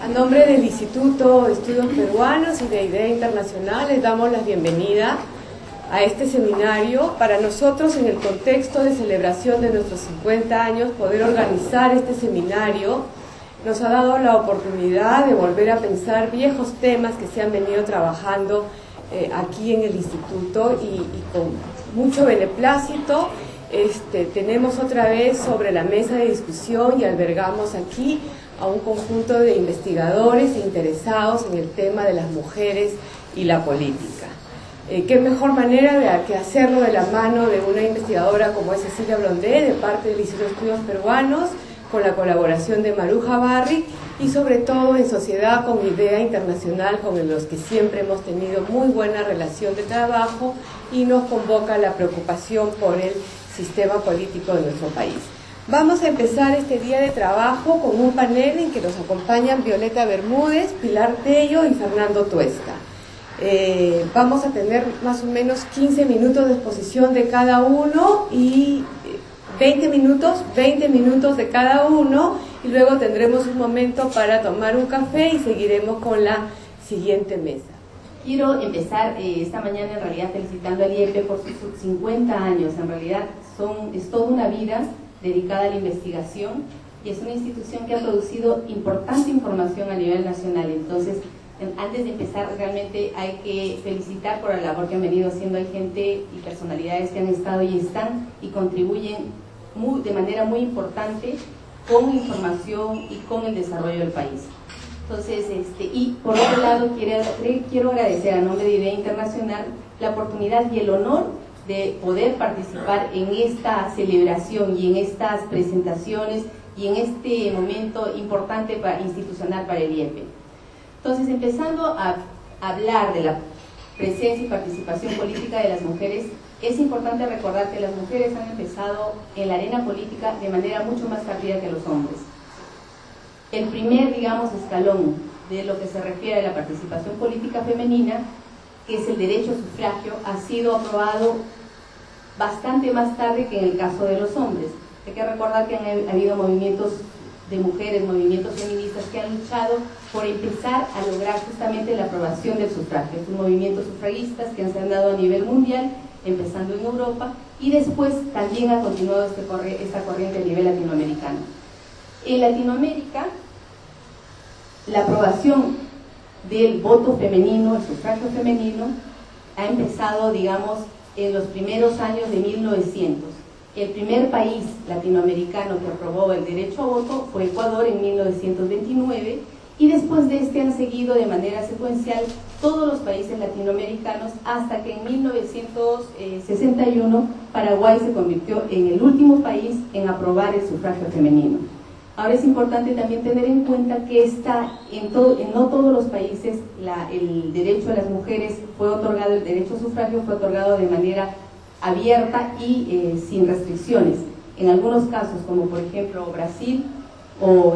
A nombre del Instituto de Estudios Peruanos y de IDEA Internacional les damos la bienvenida a este seminario. Para nosotros, en el contexto de celebración de nuestros 50 años, poder organizar este seminario nos ha dado la oportunidad de volver a pensar viejos temas que se han venido trabajando aquí en el Instituto y con mucho beneplácito. Tenemos otra vez sobre la mesa de discusión y albergamos aquí a un conjunto de investigadores e interesados en el tema de las mujeres y la política. Qué mejor manera que hacerlo de la mano de una investigadora como es Cecilia Blondé, de parte del Instituto de Estudios Peruanos, con la colaboración de Maruja Barri y sobre todo en sociedad con IDEA Internacional, con los que siempre hemos tenido muy buena relación de trabajo y nos convoca la preocupación por el sistema político de nuestro país. Vamos a empezar este día de trabajo con un panel en que nos acompañan Violeta Bermúdez, Pilar Tello y Fernando Tuesta. Vamos a tener más o menos 15 minutos de exposición de cada uno y 20 minutos de cada uno, y luego tendremos un momento para tomar un café y seguiremos con la siguiente mesa. Quiero empezar esta mañana en realidad felicitando al IEP por sus 50 años. En realidad es toda una vida dedicada a la investigación y es una institución que ha producido importante información a nivel nacional. Entonces, antes de empezar, realmente hay que felicitar por la labor que han venido haciendo. Hay gente y personalidades que han estado y están y contribuyen de manera muy importante con información y con el desarrollo del país. Entonces, y por otro lado, quiero agradecer a nombre de IDEA Internacional la oportunidad y el honor de poder participar en esta celebración y en estas presentaciones y en este momento importante institucional para el IEP. Entonces, empezando a hablar de la presencia y participación política de las mujeres, es importante recordar que las mujeres han empezado en la arena política de manera mucho más tardía que los hombres. El primer, digamos, escalón de lo que se refiere a la participación política femenina, que es el derecho a sufragio, ha sido aprobado bastante más tarde que en el caso de los hombres. Hay que recordar que han habido movimientos de mujeres, movimientos feministas que han luchado por empezar a lograr justamente la aprobación del sufragio. Son movimientos sufragistas que se han dado a nivel mundial, empezando en Europa, y después también ha continuado esta corriente a nivel latinoamericano. En Latinoamérica, la aprobación del voto femenino, el sufragio femenino, ha empezado, digamos, en los primeros años de 1900. El primer país latinoamericano que aprobó el derecho a voto fue Ecuador en 1929, y después de este han seguido de manera secuencial todos los países latinoamericanos hasta que en 1961 Paraguay se convirtió en el último país en aprobar el sufragio femenino. Ahora es importante también tener en cuenta que en no todos los países el derecho a las mujeres fue otorgado, el derecho a sufragio fue otorgado de manera abierta y sin restricciones. En algunos casos, como por ejemplo Brasil o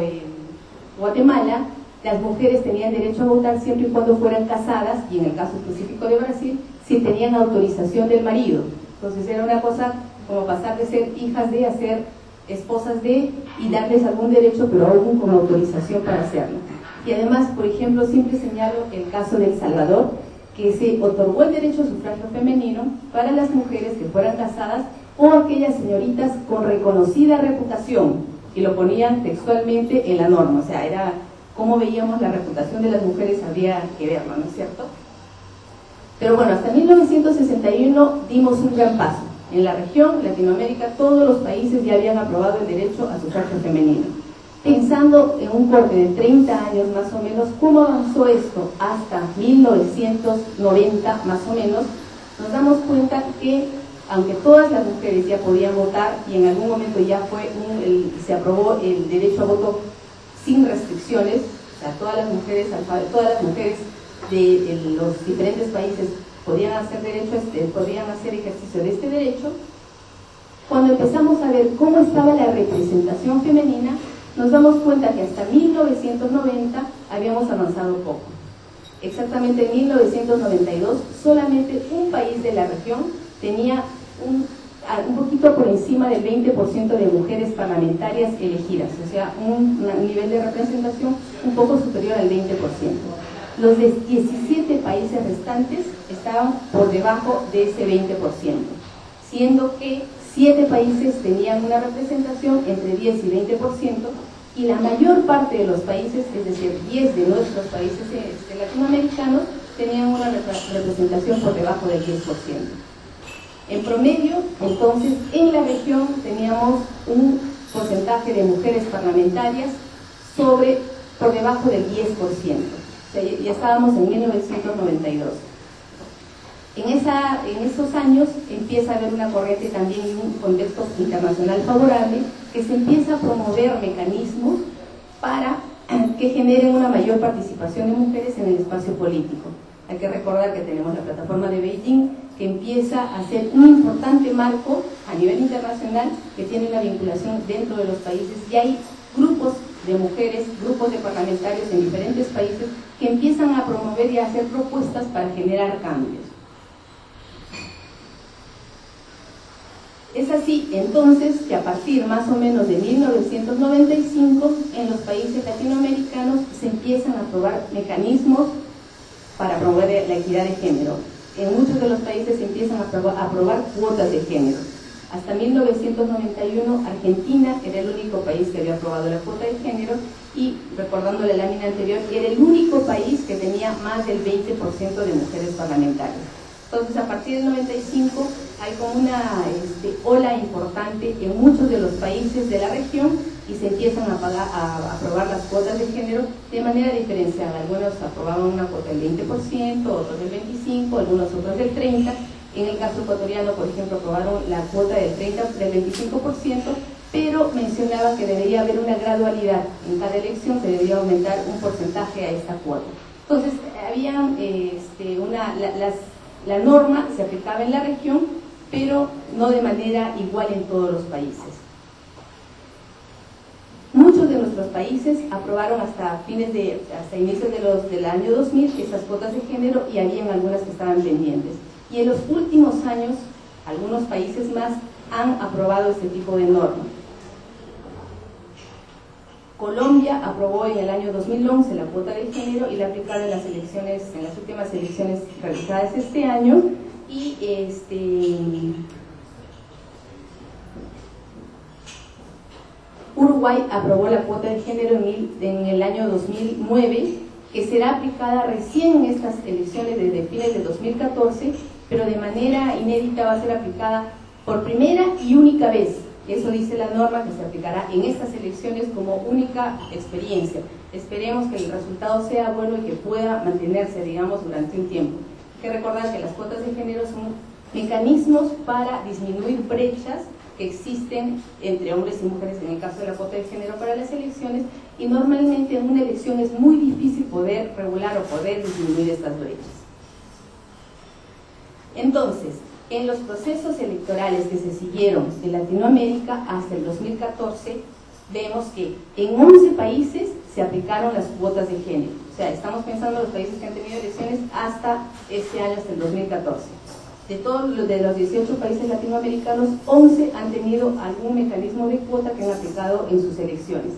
Guatemala, las mujeres tenían derecho a votar siempre y cuando fueran casadas, y en el caso específico de Brasil, si tenían autorización del marido. Entonces era una cosa como pasar de ser hijas de a ser esposas de, y darles algún derecho, pero aún con autorización para hacerlo. Y además, por ejemplo, siempre señalo el caso de El Salvador, que se otorgó el derecho a sufragio femenino para las mujeres que fueran casadas o aquellas señoritas con reconocida reputación, y lo ponían textualmente en la norma. O sea, era como veíamos la reputación de las mujeres, habría que verlo, ¿no es cierto? Pero bueno, hasta 1961 dimos un gran paso. En la región, Latinoamérica, todos los países ya habían aprobado el derecho a sufragio femenino. Pensando en un corte de 30 años más o menos, ¿cómo avanzó esto? Hasta 1990 más o menos, nos damos cuenta que, aunque todas las mujeres ya podían votar, y en algún momento ya se aprobó el derecho a voto sin restricciones, o sea, todas las mujeres de los diferentes países podían hacer ejercicio de este derecho. Cuando empezamos a ver cómo estaba la representación femenina, nos damos cuenta que hasta 1990 habíamos avanzado poco. Exactamente en 1992, solamente un país de la región un poquito por encima del 20% de mujeres parlamentarias elegidas, o sea, un nivel de representación un poco superior al 20%. Los 17 países restantes estaban por debajo de ese 20%, siendo que 7 países tenían una representación entre 10 y 20%, y la mayor parte de los países, es decir, 10 de nuestros países latinoamericanos, tenían una representación por debajo del 10%. En promedio, entonces, en la región teníamos un porcentaje de mujeres parlamentarias por debajo del 10%. O sea, ya estábamos en 1992. En esos años empieza a haber una corriente también en un contexto internacional favorable, que se empieza a promover mecanismos para que generen una mayor participación de mujeres en el espacio político. Hay que recordar que tenemos la plataforma de Beijing, que empieza a ser un importante marco a nivel internacional, que tiene una vinculación dentro de los países, y hay grupos de mujeres, grupos de parlamentarios en diferentes países que empiezan a promover y a hacer propuestas para generar cambios. Es así, entonces, que a partir más o menos de 1995, en los países latinoamericanos se empiezan a aprobar mecanismos para promover la equidad de género. En muchos de los países se empiezan a aprobar cuotas de género. Hasta 1991, Argentina era el único país que había aprobado la cuota de género, y, recordando la lámina anterior, era el único país que tenía más del 20% de mujeres parlamentarias. Entonces, a partir del 95 hay como una ola importante en muchos de los países de la región, y se empiezan a aprobar las cuotas de género de manera diferenciada. Algunos aprobaban una cuota del 20%, otros del 25%, algunos otros del 30%. En el caso ecuatoriano, por ejemplo, aprobaron la cuota del 25%, pero mencionaba que debería haber una gradualidad. En cada elección se debería aumentar un porcentaje a esta cuota. Entonces, había la norma se aplicaba en la región, pero no de manera igual en todos los países. Muchos de nuestros países aprobaron hasta inicios del año 2000 esas cuotas de género, y habían algunas que estaban pendientes. Y en los últimos años, algunos países más han aprobado este tipo de norma. Colombia aprobó en el año 2011 la cuota de género y la aplicaron en las últimas elecciones realizadas este año, y Uruguay aprobó la cuota de género en el año 2009, que será aplicada recién en estas elecciones desde fines de 2014, pero de manera inédita va a ser aplicada por primera y única vez. Eso dice la norma, que se aplicará en estas elecciones como única experiencia. Esperemos que el resultado sea bueno y que pueda mantenerse, digamos, durante un tiempo. Hay que recordar que las cuotas de género son mecanismos para disminuir brechas que existen entre hombres y mujeres en el caso de la cuota de género para las elecciones, y normalmente en una elección es muy difícil poder regular o poder disminuir estas brechas. Entonces, en los procesos electorales que se siguieron en Latinoamérica hasta el 2014, vemos que en 11 países se aplicaron las cuotas de género. O sea, estamos pensando en los países que han tenido elecciones hasta este año, hasta el 2014. De los 18 países latinoamericanos, 11 han tenido algún mecanismo de cuota que han aplicado en sus elecciones.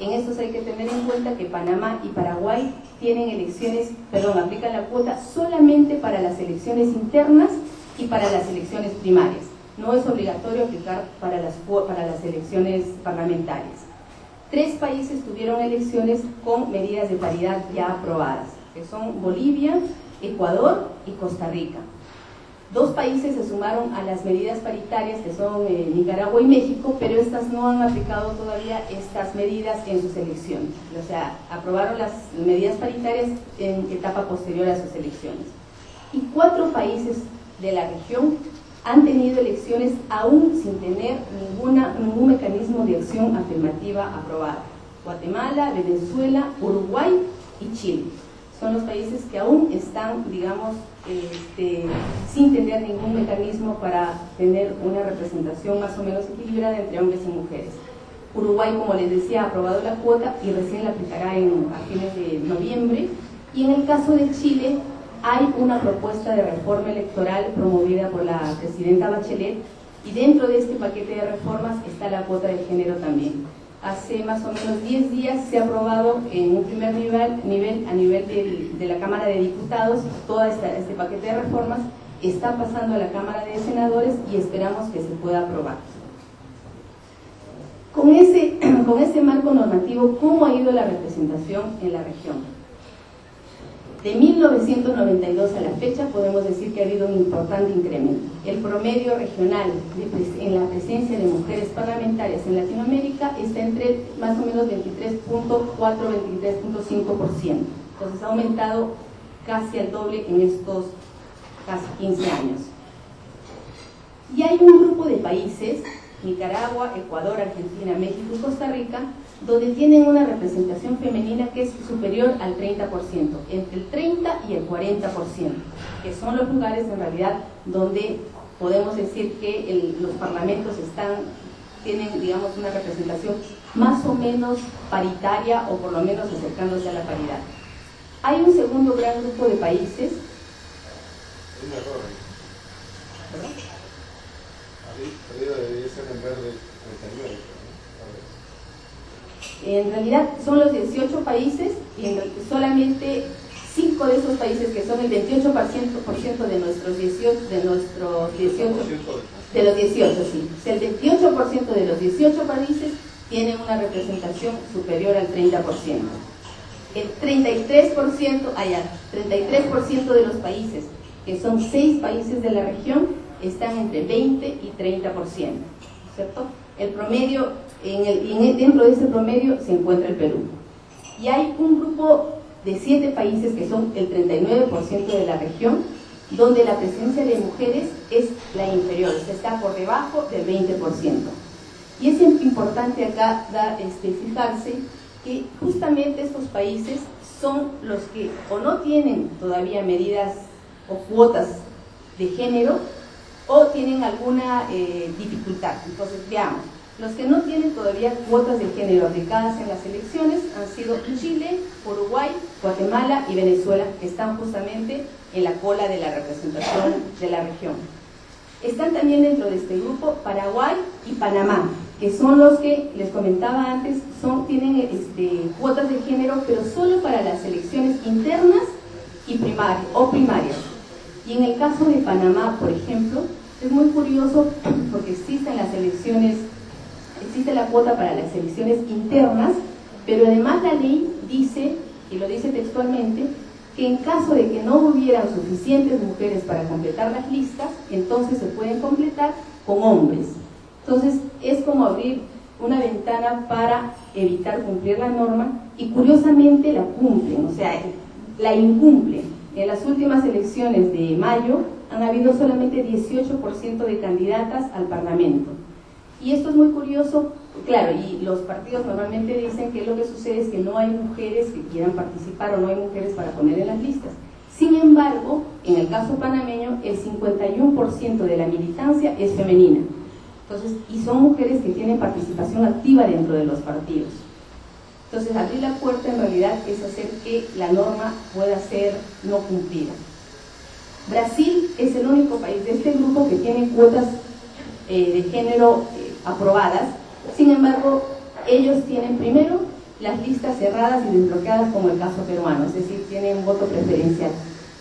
En estos hay que tener en cuenta que Panamá y Paraguay aplican la cuota solamente para las elecciones internas y para las elecciones primarias. No es obligatorio aplicar para las elecciones parlamentarias. 3 países tuvieron elecciones con medidas de paridad ya aprobadas, que son Bolivia, Ecuador y Costa Rica. 2 países se sumaron a las medidas paritarias, que son Nicaragua y México, pero estas no han aplicado todavía estas medidas en sus elecciones. O sea, aprobaron las medidas paritarias en etapa posterior a sus elecciones. Y 4 países de la región han tenido elecciones aún sin tener ningún mecanismo de acción afirmativa aprobado: Guatemala, Venezuela, Uruguay y Chile. Son los países que aún están, digamos, sin tener ningún mecanismo para tener una representación más o menos equilibrada entre hombres y mujeres. Uruguay, como les decía, ha aprobado la cuota y recién la aplicará a fines de noviembre. Y en el caso de Chile, hay una propuesta de reforma electoral promovida por la presidenta Bachelet, Y dentro de este paquete de reformas está la cuota de género también. Hace más o menos 10 días se ha aprobado en un primer nivel a nivel de la Cámara de Diputados todo este paquete de reformas. Está pasando a la Cámara de Senadores y esperamos que se pueda aprobar. Con ese marco normativo, ¿cómo ha ido la representación en la región? De 1992 a la fecha podemos decir que ha habido un importante incremento. El promedio regional en la presencia de mujeres parlamentarias en Latinoamérica está entre más o menos 23.4-23.5%. Entonces ha aumentado casi al doble en estos casi 15 años. Y hay un grupo de países, Nicaragua, Ecuador, Argentina, México y Costa Rica, donde tienen una representación femenina que es superior al 30%, entre el 30 y el 40%, que son los lugares en realidad donde podemos decir que los parlamentos tienen, digamos, una representación más o menos paritaria o por lo menos acercándose a la paridad. Hay un segundo gran grupo de países. Un error ahí. Arriba debería ser en verde 39. En realidad son los 18 países y solamente 5 de esos países, que son el 28% de nuestros 18, de los 18, sí. O sea, el 28% de los 18 países tienen una representación superior al 30%. El 33% de los países, que son 6 países de la región, están entre 20 y 30%, ¿cierto? El promedio, dentro de ese promedio se encuentra el Perú. Y hay un grupo de 7 países que son el 39% de la región, donde la presencia de mujeres es la inferior, o sea, está por debajo del 20%. Y es importante acá fijarse que justamente estos países son los que o no tienen todavía medidas o cuotas de género o tienen alguna dificultad. Entonces veamos, los que no tienen todavía cuotas de género aplicadas en las elecciones han sido Chile, Uruguay, Guatemala y Venezuela, que están justamente en la cola de la representación de la región. Están también dentro de este grupo Paraguay y Panamá, que son los que les comentaba antes, tienen cuotas de género, pero solo para las elecciones internas y primarias. Y en el caso de Panamá, por ejemplo, es muy curioso porque existe la cuota para las elecciones internas, pero además la ley dice, y lo dice textualmente, que en caso de que no hubieran suficientes mujeres para completar las listas, entonces se pueden completar con hombres. Entonces es como abrir una ventana para evitar cumplir la norma, y curiosamente la cumplen, o sea, la incumplen. En las últimas elecciones de mayo han habido solamente 18% de candidatas al Parlamento. Y esto es muy curioso, claro, y los partidos normalmente dicen que lo que sucede es que no hay mujeres que quieran participar o no hay mujeres para poner en las listas. Sin embargo, en el caso panameño, el 51% de la militancia es femenina. Entonces, y son mujeres que tienen participación activa dentro de los partidos. Entonces, abrir la puerta en realidad es hacer que la norma pueda ser no cumplida. Brasil es el único país de este grupo que tiene cuotas de género aprobadas. Sin embargo, ellos tienen primero las listas cerradas y desbloqueadas, como el caso peruano, es decir, tienen un voto preferencial.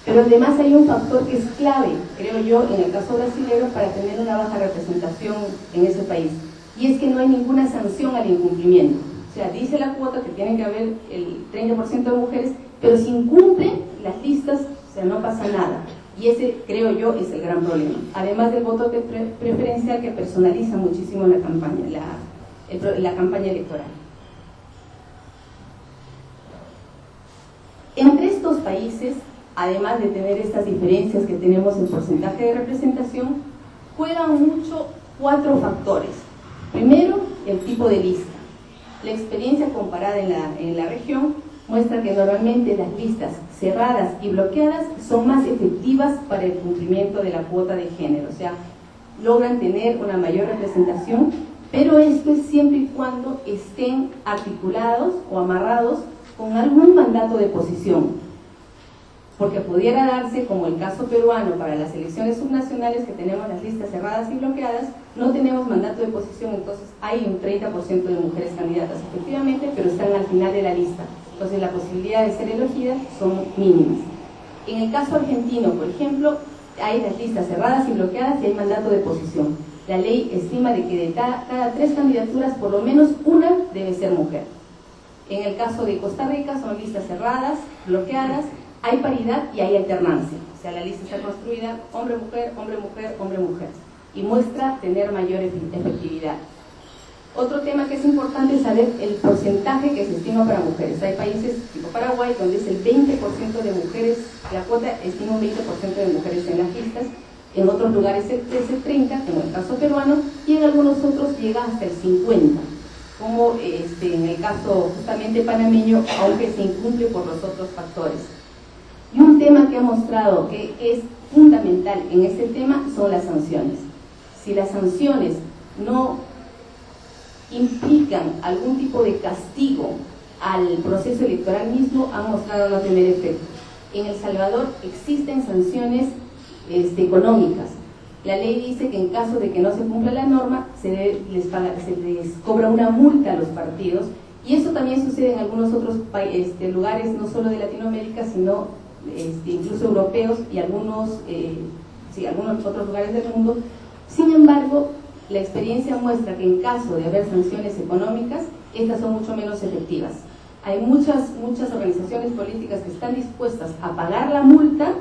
Pero además hay un factor que es clave, creo yo, en el caso brasileño para tener una baja representación en ese país, y es que no hay ninguna sanción al incumplimiento. O sea, dice la cuota que tiene que haber el 30% de mujeres, pero si incumplen las listas, o sea, no pasa nada. Y ese, creo yo, es el gran problema. Además del voto preferencial, que personaliza muchísimo la campaña, la campaña electoral. Entre estos países, además de tener estas diferencias que tenemos en porcentaje de representación, juegan mucho 4 factores. Primero, el tipo de lista. La experiencia comparada en la región muestra que normalmente las listas cerradas y bloqueadas son más efectivas para el cumplimiento de la cuota de género, o sea, logran tener una mayor representación, pero esto es siempre y cuando estén articulados o amarrados con algún mandato de posición. porque pudiera darse, como el caso peruano, para las elecciones subnacionales, que tenemos las listas cerradas y bloqueadas, no tenemos mandato de posición, entonces hay un 30% de mujeres candidatas, efectivamente, pero están al final de la lista, entonces la posibilidad de ser elegidas son mínimas. En el caso argentino, por ejemplo, hay las listas cerradas y bloqueadas y hay mandato de posición. La ley estima de que de cada 3 candidaturas, por lo menos una debe ser mujer. En el caso de Costa Rica son listas cerradas, bloqueadas, hay paridad y hay alternancia, o sea, la lista está construida hombre-mujer, hombre-mujer, hombre-mujer, y muestra tener mayor efectividad. Otro tema que es importante es saber el porcentaje que se estima para mujeres. Hay países tipo Paraguay donde es el 20% de mujeres, la cuota estima un 20% de mujeres en las listas, en otros lugares es el 30%, como el caso peruano, y en algunos otros llega hasta el 50%, como en el caso justamente panameño, aunque se incumple por los otros factores. Y un tema que ha mostrado que es fundamental en este tema son las sanciones. Si las sanciones no implican algún tipo de castigo al proceso electoral mismo, han mostrado no tener efecto. En El Salvador existen sanciones económicas. La ley dice que en caso de que no se cumpla la norma, se les cobra una multa a los partidos, y eso también sucede en algunos otros lugares, no solo de Latinoamérica, sino incluso europeos y algunos otros lugares del mundo. Sin embargo, la experiencia muestra que en caso de haber sanciones económicas, estas son mucho menos efectivas. Hay muchas organizaciones políticas que están dispuestas a pagar la multa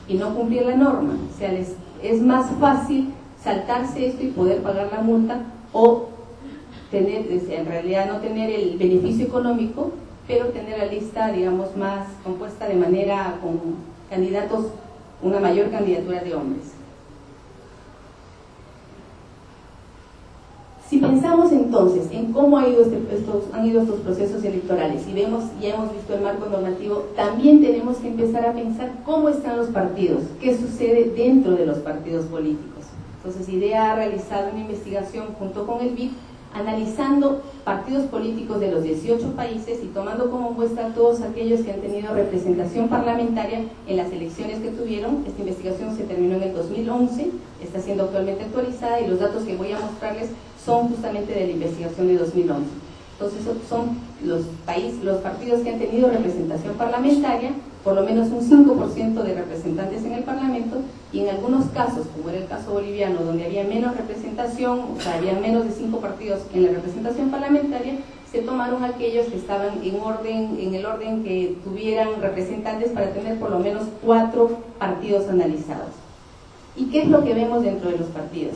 y no cumplir la norma. O sea, es más fácil saltarse esto y poder pagar la multa, o tener, en realidad no tener el beneficio económico, pero tener la lista, digamos, más compuesta de manera con candidatos, una mayor candidatura de hombres. Si pensamos entonces en cómo han ido estos procesos electorales y ya hemos visto el marco normativo, también tenemos que empezar a pensar cómo están los partidos, qué sucede dentro de los partidos políticos. Entonces, IDEA ha realizado una investigación junto con el BID, analizando partidos políticos de los 18 países y tomando como muestra a todos aquellos que han tenido representación parlamentaria en las elecciones que tuvieron. Esta investigación se terminó en el 2011, está siendo actualmente actualizada, y los datos que voy a mostrarles son justamente de la investigación de 2011. Entonces son los partidos que han tenido representación parlamentaria, por lo menos un 5% de representantes en el Parlamento, y en algunos casos, como era el caso boliviano, donde había menos representación, o sea, había menos de 5 partidos en la representación parlamentaria, se tomaron aquellos que estaban en el orden que tuvieran representantes para tener por lo menos 4 partidos analizados. ¿Y qué es lo que vemos dentro de los partidos?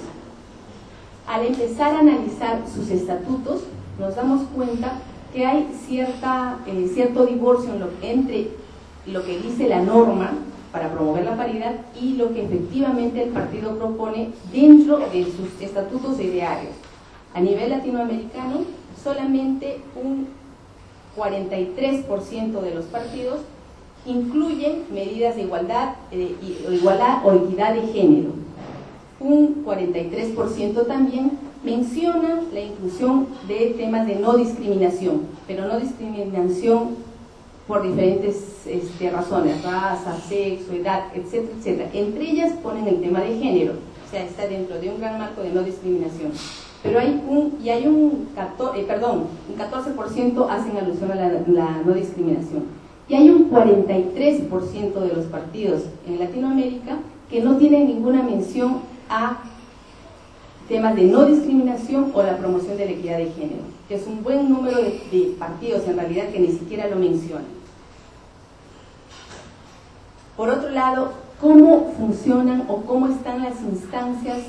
Al empezar a analizar sus estatutos, nos damos cuenta que hay cierto divorcio entre lo que dice la norma para promover la paridad y lo que efectivamente el partido propone dentro de sus estatutos e idearios. A nivel latinoamericano, solamente un 43% de los partidos incluyen medidas de igualdad o equidad de género. Un 43% también menciona la inclusión de temas de no discriminación, pero no discriminación por diferentes razones, raza, sexo, edad, etcétera, etcétera. Entre ellas ponen el tema de género, o sea, está dentro de un gran marco de no discriminación. Pero un 14% hacen alusión a la no discriminación. Y hay un 43% de los partidos en Latinoamérica que no tienen ninguna mención a temas de no discriminación o la promoción de la equidad de género, que es un buen número de partidos en realidad que ni siquiera lo mencionan. Por otro lado, ¿cómo funcionan o cómo están las instancias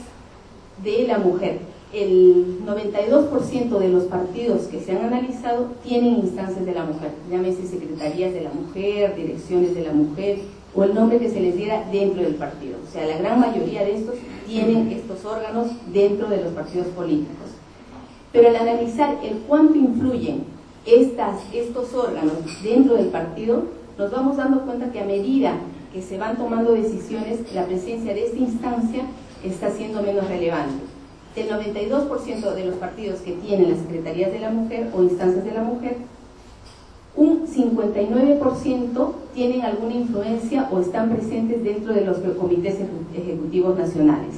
de la mujer? El 92% de los partidos que se han analizado tienen instancias de la mujer, llámese secretarías de la mujer, direcciones de la mujer, o el nombre que se les diera dentro del partido. O sea, la gran mayoría de estos tienen estos órganos dentro de los partidos políticos. Pero al analizar el cuánto influyen estos órganos dentro del partido, nos vamos dando cuenta que a medida que se van tomando decisiones, la presencia de esta instancia está siendo menos relevante. Del 92% de los partidos que tienen las secretarías de la mujer o instancias de la mujer, un 59% tienen alguna influencia o están presentes dentro de los comités ejecutivos nacionales.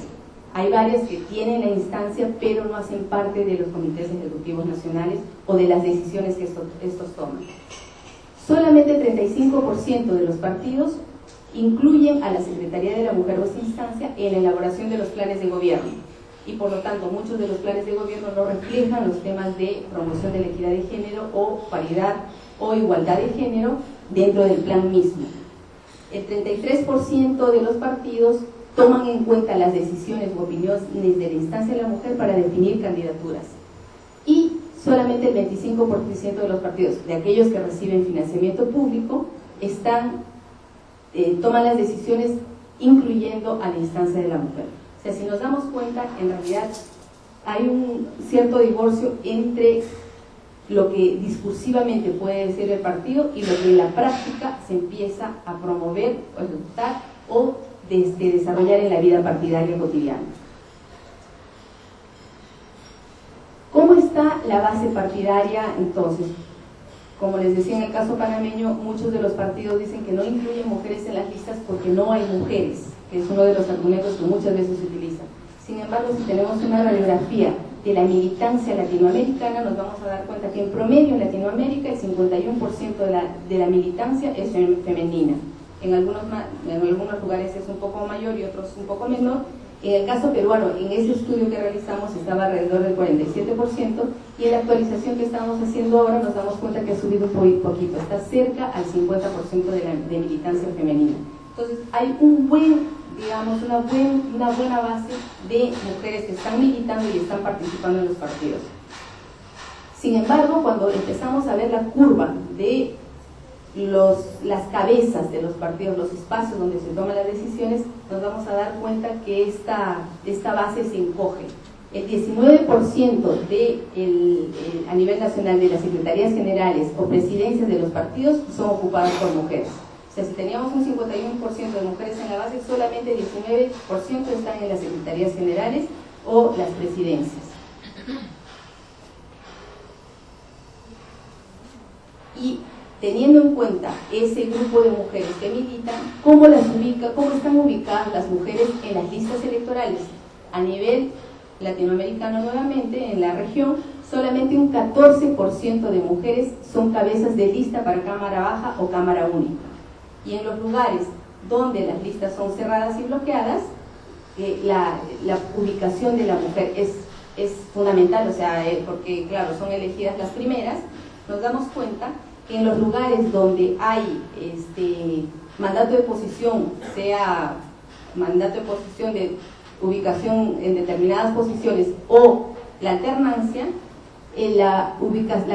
Hay varias que tienen la instancia, pero no hacen parte de los comités ejecutivos nacionales o de las decisiones que estos toman. Solamente 35% de los partidos incluyen a la Secretaría de la Mujer o esta instancia en la elaboración de los planes de gobierno. Y por lo tanto, muchos de los planes de gobierno no reflejan los temas de promoción de la equidad de género o paridad o igualdad de género dentro del plan mismo. El 33% de los partidos toman en cuenta las decisiones o opiniones de la instancia de la mujer para definir candidaturas. Y solamente el 25% de los partidos, de aquellos que reciben financiamiento público, toman las decisiones incluyendo a la instancia de la mujer. O sea, si nos damos cuenta, en realidad hay un cierto divorcio entre lo que discursivamente puede decir el partido y lo que en la práctica se empieza a promover o ejecutar o desarrollar en la vida partidaria cotidiana. ¿Cómo está la base partidaria entonces? Como les decía, en el caso panameño, muchos de los partidos dicen que no incluyen mujeres en las listas porque no hay mujeres, que es uno de los argumentos que muchas veces se utiliza. Sin embargo, si tenemos una radiografía de la militancia latinoamericana, nos vamos a dar cuenta que en promedio en Latinoamérica el 51% de la militancia es femenina. En algunos lugares es un poco mayor y otros un poco menor. En el caso peruano, en ese estudio que realizamos estaba alrededor del 47%, y en la actualización que estamos haciendo ahora nos damos cuenta que ha subido un poquito, está cerca al 50% de militancia femenina. Entonces hay una buena base de mujeres que están militando y están participando en los partidos. Sin embargo, cuando empezamos a ver la curva de las cabezas de los partidos, los espacios donde se toman las decisiones, nos vamos a dar cuenta que esta base se encoge. El 19% a nivel nacional de las secretarías generales o presidencias de los partidos son ocupadas por mujeres. O sea, si teníamos un 51% de mujeres en la base, solamente 19% están en las secretarías generales o las presidencias. Y teniendo en cuenta ese grupo de mujeres que militan, ¿cómo están ubicadas las mujeres en las listas electorales? A nivel latinoamericano nuevamente, en la región, solamente un 14% de mujeres son cabezas de lista para Cámara Baja o Cámara Única. Y en los lugares donde las listas son cerradas y bloqueadas, la ubicación de la mujer es fundamental, o sea, porque claro, son elegidas las primeras. Nos damos cuenta que en los lugares donde hay mandato de posición, sea mandato de posición de ubicación en determinadas posiciones o la alternancia, la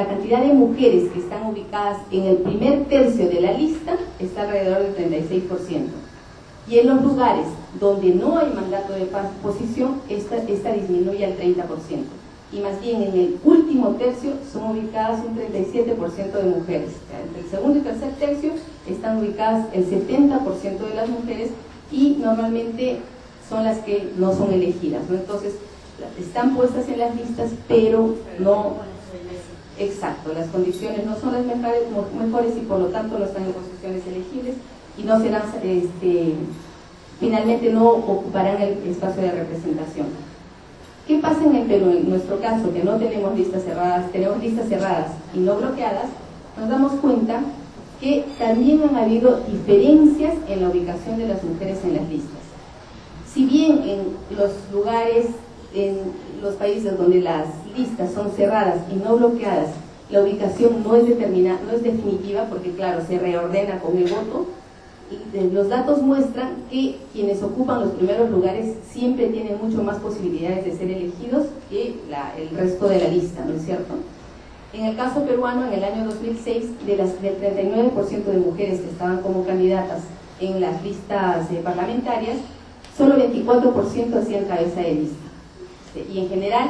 cantidad de mujeres que están ubicadas en el primer tercio de la lista está alrededor del 36%. Y en los lugares donde no hay mandato de posición, esta disminuye al 30%. Y más bien en el último tercio son ubicadas un 37% de mujeres. Entre el segundo y tercer tercio están ubicadas el 70% de las mujeres, y normalmente son las que no son elegidas, ¿no? Entonces, están puestas en las listas, pero no, exacto, las condiciones no son las mejores y por lo tanto no están en posiciones elegibles y no serán, finalmente no ocuparán el espacio de representación. ¿Qué pasa en el Perú? En nuestro caso, que no tenemos listas cerradas, tenemos listas cerradas y no bloqueadas, nos damos cuenta que también han habido diferencias en la ubicación de las mujeres en las listas. Si bien en los lugares, en los países donde las listas son cerradas y no bloqueadas, la ubicación no es definitiva, porque claro, se reordena con el voto, los datos muestran que quienes ocupan los primeros lugares siempre tienen mucho más posibilidades de ser elegidos que el resto de la lista, ¿no es cierto? En el caso peruano, en el año 2006, del 39% de mujeres que estaban como candidatas en las listas parlamentarias, solo 24% hacían cabeza de lista. Y en general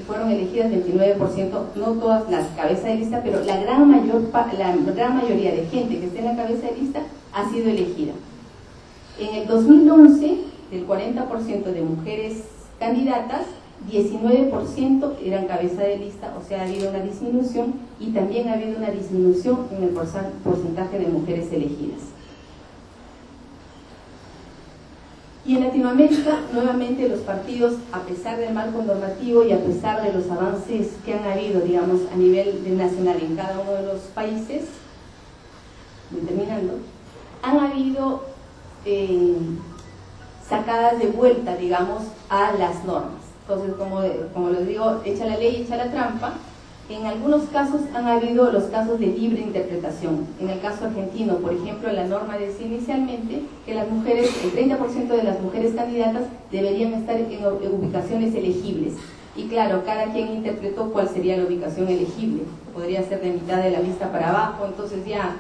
fueron elegidas 29%, no todas las cabezas de lista, pero la gran mayoría de gente que está en la cabeza de lista ha sido elegida. En el 2011, del 40% de mujeres candidatas, 19% eran cabeza de lista, o sea, ha habido una disminución, y también ha habido una disminución en el porcentaje de mujeres elegidas. Y en Latinoamérica, nuevamente, los partidos, a pesar del marco normativo y a pesar de los avances que han habido, digamos, a nivel nacional en cada uno de los países, terminando, han habido sacadas de vuelta, digamos, a las normas. Entonces, como les digo, echa la ley, echa la trampa. En algunos casos han habido los casos de libre interpretación. En el caso argentino, por ejemplo, la norma decía inicialmente que las mujeres, el 30% de las mujeres candidatas deberían estar en ubicaciones elegibles. Y claro, cada quien interpretó cuál sería la ubicación elegible. Podría ser de mitad de la lista para abajo, entonces ya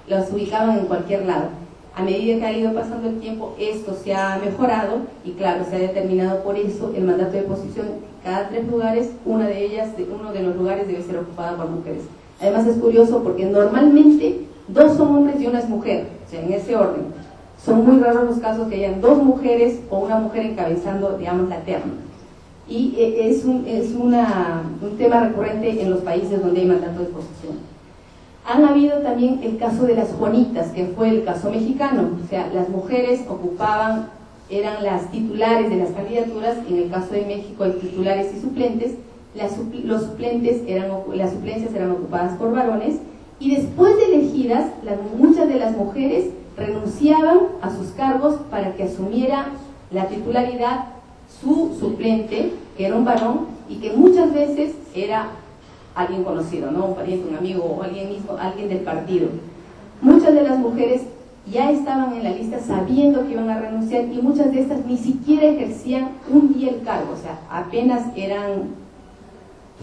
las ubicaban en cualquier lado. A medida que ha ido pasando el tiempo, esto se ha mejorado y claro, se ha determinado por eso el mandato de posición. Cada 3 lugares, uno de los lugares debe ser ocupada por mujeres. Además es curioso porque normalmente 2 son hombres y 1 es mujer, o sea, en ese orden. Son muy raros los casos que hayan 2 mujeres o una mujer encabezando, digamos, la terna. Y es un tema recurrente en los países donde hay mandato de posición. Han habido también el caso de las Juanitas, que fue el caso mexicano, o sea, las mujeres eran las titulares de las candidaturas. En el caso de México hay titulares y suplentes. Las suplencias eran ocupadas por varones, y después de elegidas, muchas de las mujeres renunciaban a sus cargos para que asumiera la titularidad su suplente, que era un varón, y que muchas veces era alguien conocido, ¿no? Un pariente, un amigo, o alguien del partido. Muchas de las mujeres ya estaban en la lista sabiendo que iban a renunciar, y muchas de estas ni siquiera ejercían un día el cargo, o sea, apenas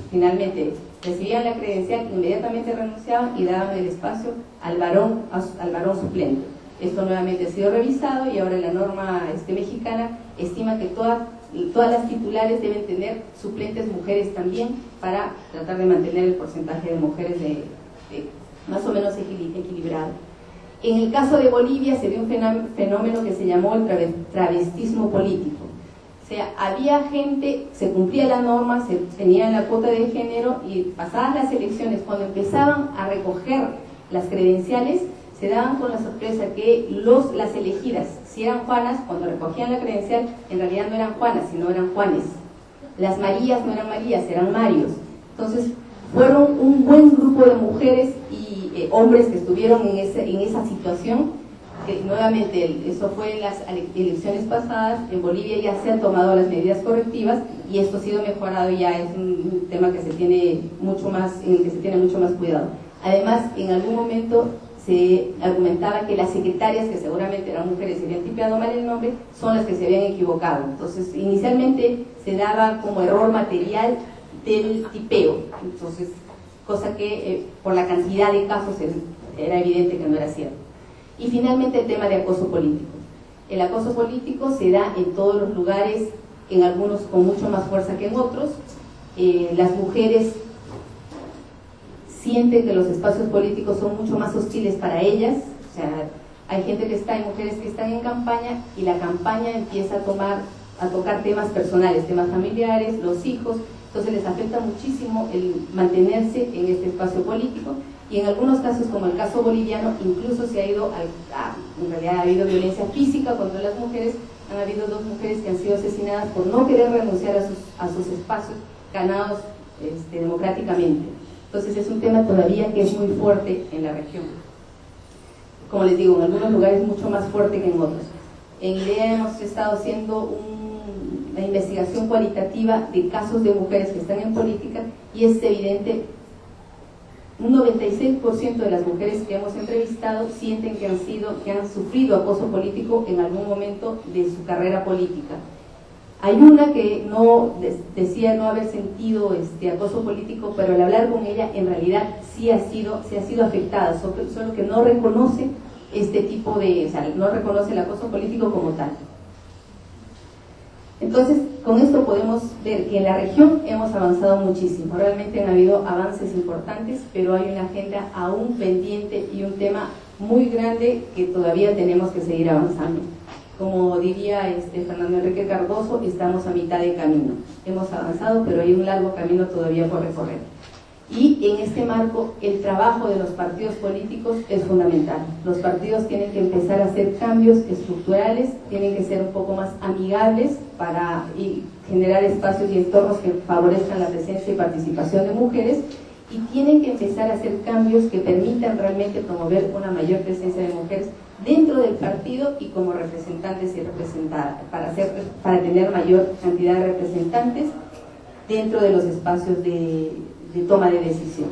finalmente recibían la credencial, inmediatamente renunciaban y daban el espacio al varón suplente. Esto nuevamente ha sido revisado, y ahora la norma mexicana estima que todas las titulares deben tener suplentes mujeres también, para tratar de mantener el porcentaje de mujeres más o menos equilibrado. En el caso de Bolivia se dio un fenómeno que se llamó el travestismo político. O sea, había gente, se cumplía la norma, se tenía la cuota de género, y pasadas las elecciones, cuando empezaban a recoger las credenciales, se daban con la sorpresa que las elegidas, si eran Juanas, cuando recogían la credencial, en realidad no eran Juanas, sino eran Juanes. Las Marías no eran Marías, eran Marios. Entonces, fueron un buen grupo de mujeres y hombres que estuvieron en esa situación, que nuevamente, eso fue en las elecciones pasadas. En Bolivia ya se han tomado las medidas correctivas, y esto ha sido mejorado, y ya es un tema que en el que se tiene mucho más cuidado. Además, en algún momento se argumentaba que las secretarias, que seguramente eran mujeres y habían tipeado mal el nombre, son las que se habían equivocado. Entonces, inicialmente se daba como error material del tipeo, entonces, cosa que por la cantidad de casos era evidente que no era cierto. Y finalmente, el tema de acoso político. El acoso político se da en todos los lugares, en algunos con mucho más fuerza que en otros. Las mujeres sienten que los espacios políticos son mucho más hostiles para ellas. O sea, hay mujeres que están en campaña, y la campaña empieza a tocar temas personales, temas familiares, los hijos. Entonces les afecta muchísimo el mantenerse en este espacio político, y en algunos casos, como el caso boliviano, incluso en realidad ha habido violencia física contra las mujeres. Han habido 2 mujeres que han sido asesinadas por no querer renunciar a sus espacios ganados democráticamente. Entonces es un tema todavía que es muy fuerte en la región. Como les digo, en algunos lugares mucho más fuerte que en otros. En IDEA hemos estado haciendo una investigación cualitativa de casos de mujeres que están en política, y es evidente, un 96% de las mujeres que hemos entrevistado sienten que han sufrido acoso político en algún momento de su carrera política. Hay una que decía no haber sentido acoso político, pero al hablar con ella, en realidad sí ha sido afectada, solo que no reconoce no reconoce el acoso político como tal. Entonces, con esto podemos ver que en la región hemos avanzado muchísimo. Realmente han habido avances importantes, pero hay una agenda aún pendiente y un tema muy grande que todavía tenemos que seguir avanzando. Como diría Fernando Enrique Cardoso, estamos a mitad de camino. Hemos avanzado, pero hay un largo camino todavía por recorrer. Y en este marco, el trabajo de los partidos políticos es fundamental. Los partidos tienen que empezar a hacer cambios estructurales, tienen que ser un poco más amigables para generar espacios y entornos que favorezcan la presencia y participación de mujeres, y tienen que empezar a hacer cambios que permitan realmente promover una mayor presencia de mujeres dentro del partido y como representantes y representadas, para tener mayor cantidad de representantes dentro de los espacios de toma de decisión.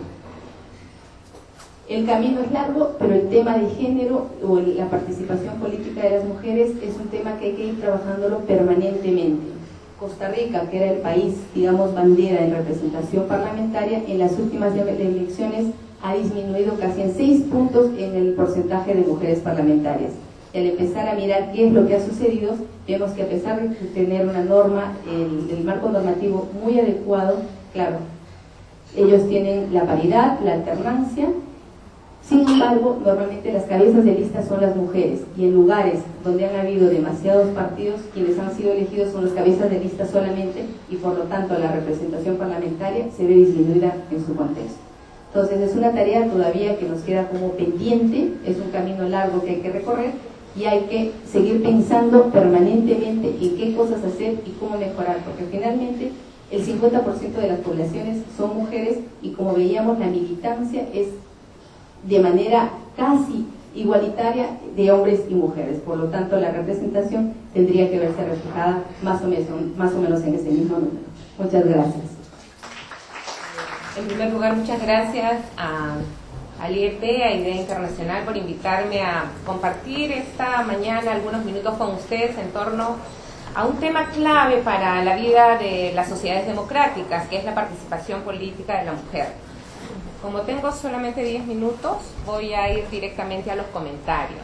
El camino es largo, pero el tema de género o la participación política de las mujeres es un tema que hay que ir trabajándolo permanentemente. Costa Rica, que era el país, digamos, bandera en representación parlamentaria, en las últimas elecciones ha disminuido casi en 6 puntos en el porcentaje de mujeres parlamentarias. Y al empezar a mirar qué es lo que ha sucedido, vemos que a pesar de tener una norma, el marco normativo muy adecuado, claro, ellos tienen la paridad, la alternancia. Sin embargo, normalmente las cabezas de lista son las mujeres, y en lugares donde han habido demasiados partidos, quienes han sido elegidos son las cabezas de lista solamente, y por lo tanto la representación parlamentaria se ve disminuida en su contexto. Entonces es una tarea todavía que nos queda como pendiente, es un camino largo que hay que recorrer, y hay que seguir pensando permanentemente en qué cosas hacer y cómo mejorar, porque finalmente el 50% de las poblaciones son mujeres, y como veíamos, la militancia es de manera casi igualitaria de hombres y mujeres. Por lo tanto, la representación tendría que verse reflejada más o menos en ese mismo número. Muchas gracias. En primer lugar, muchas gracias al IEP, a Idea Internacional, por invitarme a compartir esta mañana algunos minutos con ustedes en torno a un tema clave para la vida de las sociedades democráticas, que es la participación política de la mujer. Como tengo solamente 10 minutos, voy a ir directamente a los comentarios.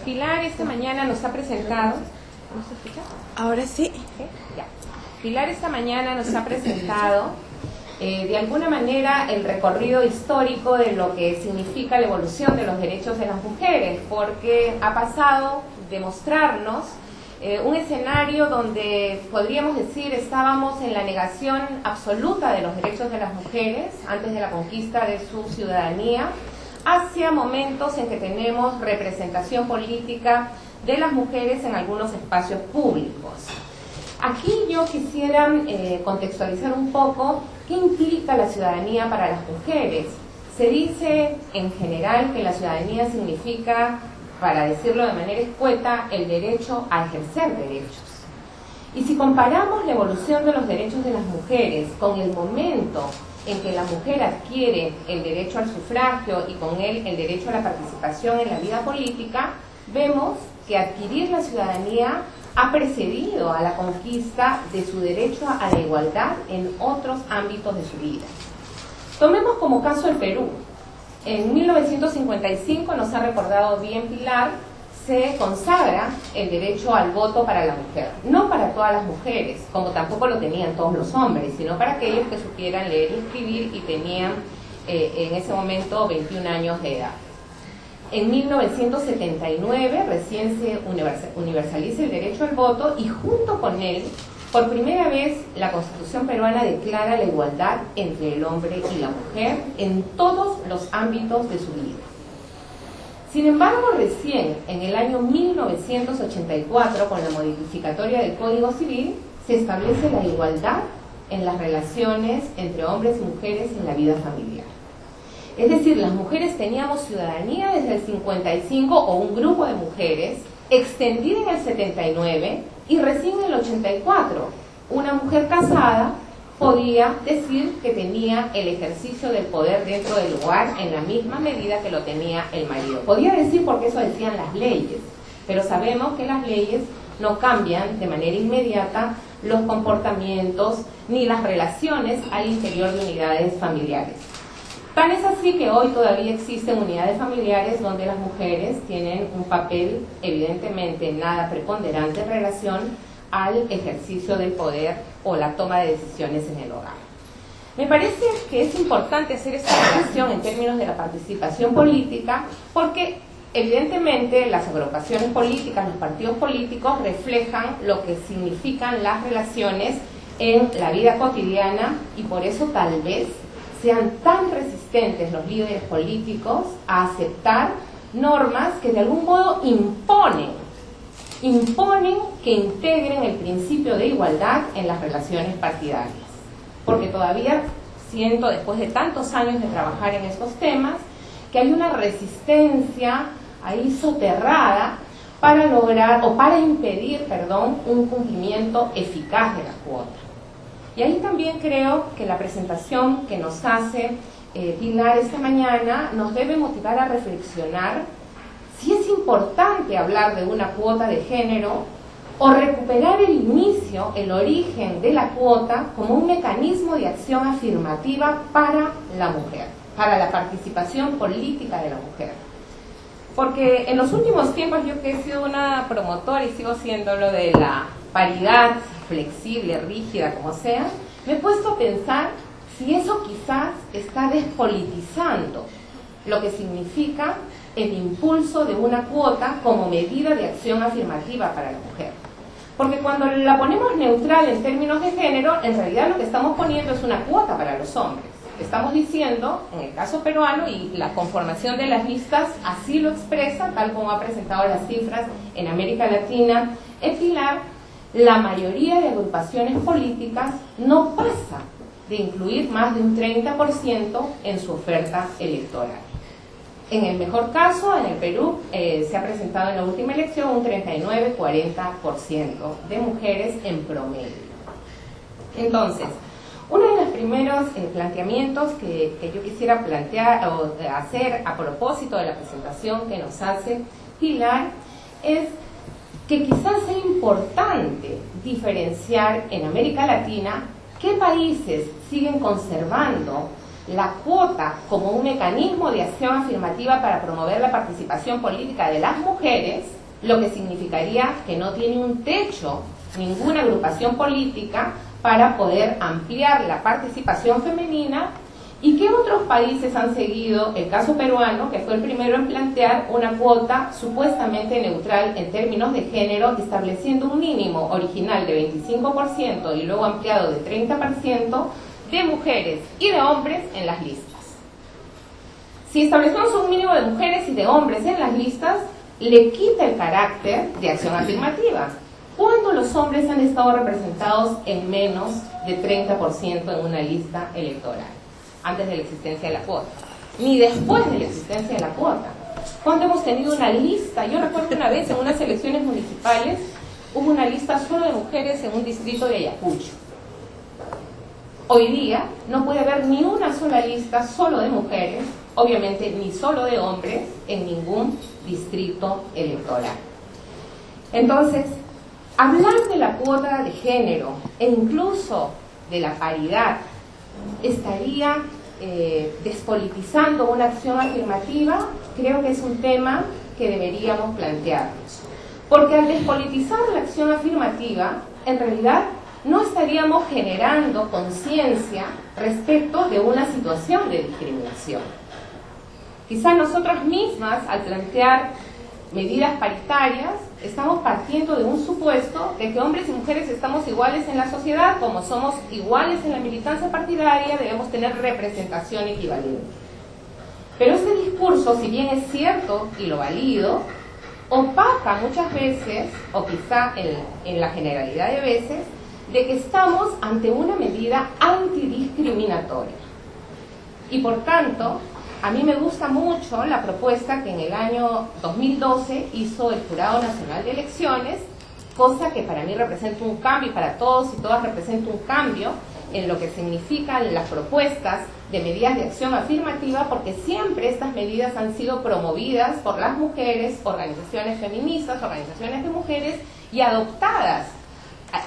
Pilar esta mañana nos ha presentado... ¿No se escucha? Ahora sí. ¿Sí? Ya. Pilar esta mañana nos ha presentado, de alguna manera, el recorrido histórico de lo que significa la evolución de los derechos de las mujeres, porque ha pasado de mostrarnos un escenario donde podríamos decir estábamos en la negación absoluta de los derechos de las mujeres antes de la conquista de su ciudadanía, hacia momentos en que tenemos representación política de las mujeres en algunos espacios públicos. Aquí yo quisiera contextualizar un poco qué implica la ciudadanía para las mujeres. Se dice en general que la ciudadanía significa, para decirlo de manera escueta, el derecho a ejercer derechos. Y si comparamos la evolución de los derechos de las mujeres con el momento en que la mujer adquiere el derecho al sufragio y con él el derecho a la participación en la vida política, vemos que adquirir la ciudadanía ha precedido a la conquista de su derecho a la igualdad en otros ámbitos de su vida. Tomemos como caso el Perú. En 1955, nos ha recordado bien Pilar, se consagra el derecho al voto para la mujer. No para todas las mujeres, como tampoco lo tenían todos los hombres, sino para aquellos que supieran leer y escribir y tenían en ese momento 21 años de edad. En 1979 recién se universaliza el derecho al voto, y junto con él, por primera vez, la Constitución peruana declara la igualdad entre el hombre y la mujer en todos los ámbitos de su vida. Sin embargo, recién en el año 1984, con la modificatoria del Código Civil, se establece la igualdad en las relaciones entre hombres y mujeres en la vida familiar. Es decir, las mujeres teníamos ciudadanía desde el 55, o un grupo de mujeres, extendida en el 79, y recién en el 84, una mujer casada podía decir que tenía el ejercicio del poder dentro del hogar en la misma medida que lo tenía el marido. Podía decir porque eso decían las leyes, pero sabemos que las leyes no cambian de manera inmediata los comportamientos ni las relaciones al interior de unidades familiares. Tan es así que hoy todavía existen unidades familiares donde las mujeres tienen un papel evidentemente nada preponderante en relación al ejercicio del poder o la toma de decisiones en el hogar. Me parece que es importante hacer esta relación en términos de la participación política, porque evidentemente las agrupaciones políticas, los partidos políticos reflejan lo que significan las relaciones en la vida cotidiana, y por eso tal vez sean tan resistentes los líderes políticos a aceptar normas que de algún modo imponen que integren el principio de igualdad en las relaciones partidarias. Porque todavía siento, después de tantos años de trabajar en estos temas, que hay una resistencia ahí soterrada para lograr, o para impedir, un cumplimiento eficaz de la cuota. Y ahí también creo que la presentación que nos hace Pilar esta mañana nos debe motivar a reflexionar si es importante hablar de una cuota de género o recuperar el inicio, el origen de la cuota como un mecanismo de acción afirmativa para la mujer, para la participación política de la mujer. Porque en los últimos tiempos, yo que he sido una promotora y sigo siendo lo de la paridad flexible, rígida, como sea, me he puesto a pensar si eso quizás está despolitizando lo que significa el impulso de una cuota como medida de acción afirmativa para la mujer. Porque cuando la ponemos neutral en términos de género, en realidad lo que estamos poniendo es una cuota para los hombres. Estamos diciendo, en el caso peruano, y la conformación de las listas así lo expresa, tal como ha presentado las cifras en América Latina, en Pilar, la mayoría de agrupaciones políticas no pasa de incluir más de un 30% en su oferta electoral. En el mejor caso, en el Perú, se ha presentado en la última elección un 39-40% de mujeres en promedio. Entonces, uno de los primeros planteamientos que yo quisiera plantear o hacer a propósito de la presentación que nos hace Pilar es que quizás sea importante diferenciar en América Latina qué países siguen conservando la cuota como un mecanismo de acción afirmativa para promover la participación política de las mujeres, lo que significaría que no tiene un techo ninguna agrupación política para poder ampliar la participación femenina, y qué otros países han seguido el caso peruano, que fue el primero en plantear una cuota supuestamente neutral en términos de género, estableciendo un mínimo original de 25% y luego ampliado de 30% de mujeres y de hombres en las listas. Si establecemos un mínimo de mujeres y de hombres en las listas, le quita el carácter de acción afirmativa. ¿Cuándo los hombres han estado representados en menos de 30% en una lista electoral? Antes de la existencia de la cuota, ni después de la existencia de la cuota. Cuando hemos tenido una lista, yo recuerdo una vez en unas elecciones municipales, hubo una lista solo de mujeres en un distrito de Ayacucho. Hoy día no puede haber ni una sola lista solo de mujeres, obviamente ni solo de hombres, en ningún distrito electoral. Entonces, hablar de la cuota de género e incluso de la paridad estaría despolitizando una acción afirmativa. Creo que es un tema que deberíamos plantearnos, porque al despolitizar la acción afirmativa, en realidad no estaríamos generando conciencia respecto de una situación de discriminación. Quizá nosotras mismas, al plantear medidas paritarias, estamos partiendo de un supuesto de que hombres y mujeres estamos iguales en la sociedad, como somos iguales en la militancia partidaria, debemos tener representación equivalente. Pero este discurso, si bien es cierto y lo valido, opaca muchas veces, o quizá en la generalidad de veces, de que estamos ante una medida antidiscriminatoria. Y por tanto, a mí me gusta mucho la propuesta que en el año 2012 hizo el Jurado Nacional de Elecciones, cosa que para mí representa un cambio, y para todos y todas representa un cambio en lo que significan las propuestas de medidas de acción afirmativa, porque siempre estas medidas han sido promovidas por las mujeres, organizaciones feministas, organizaciones de mujeres, y adoptadas,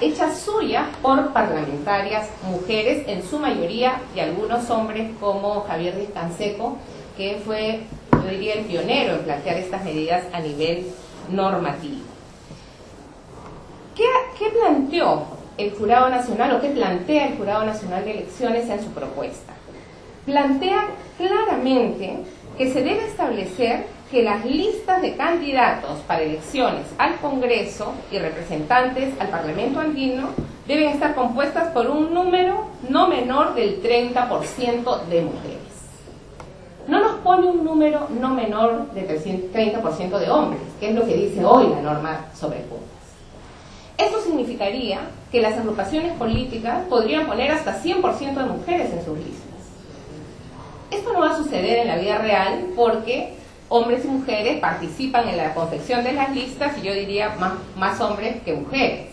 hechas suyas por parlamentarias mujeres, en su mayoría, y algunos hombres como Javier Díaz Canseco, que fue, yo diría, el pionero en plantear estas medidas a nivel normativo. ¿Qué planteó el Jurado Nacional, o qué plantea el Jurado Nacional de Elecciones en su propuesta? Plantea claramente que se debe establecer que las listas de candidatos para elecciones al Congreso y representantes al Parlamento andino deben estar compuestas por un número no menor del 30% de mujeres. No nos pone un número no menor del 30% de hombres, que es lo que dice hoy la norma sobre cuotas. Esto significaría que las agrupaciones políticas podrían poner hasta 100% de mujeres en sus listas. Esto no va a suceder en la vida real porque hombres y mujeres participan en la confección de las listas, y yo diría más hombres que mujeres,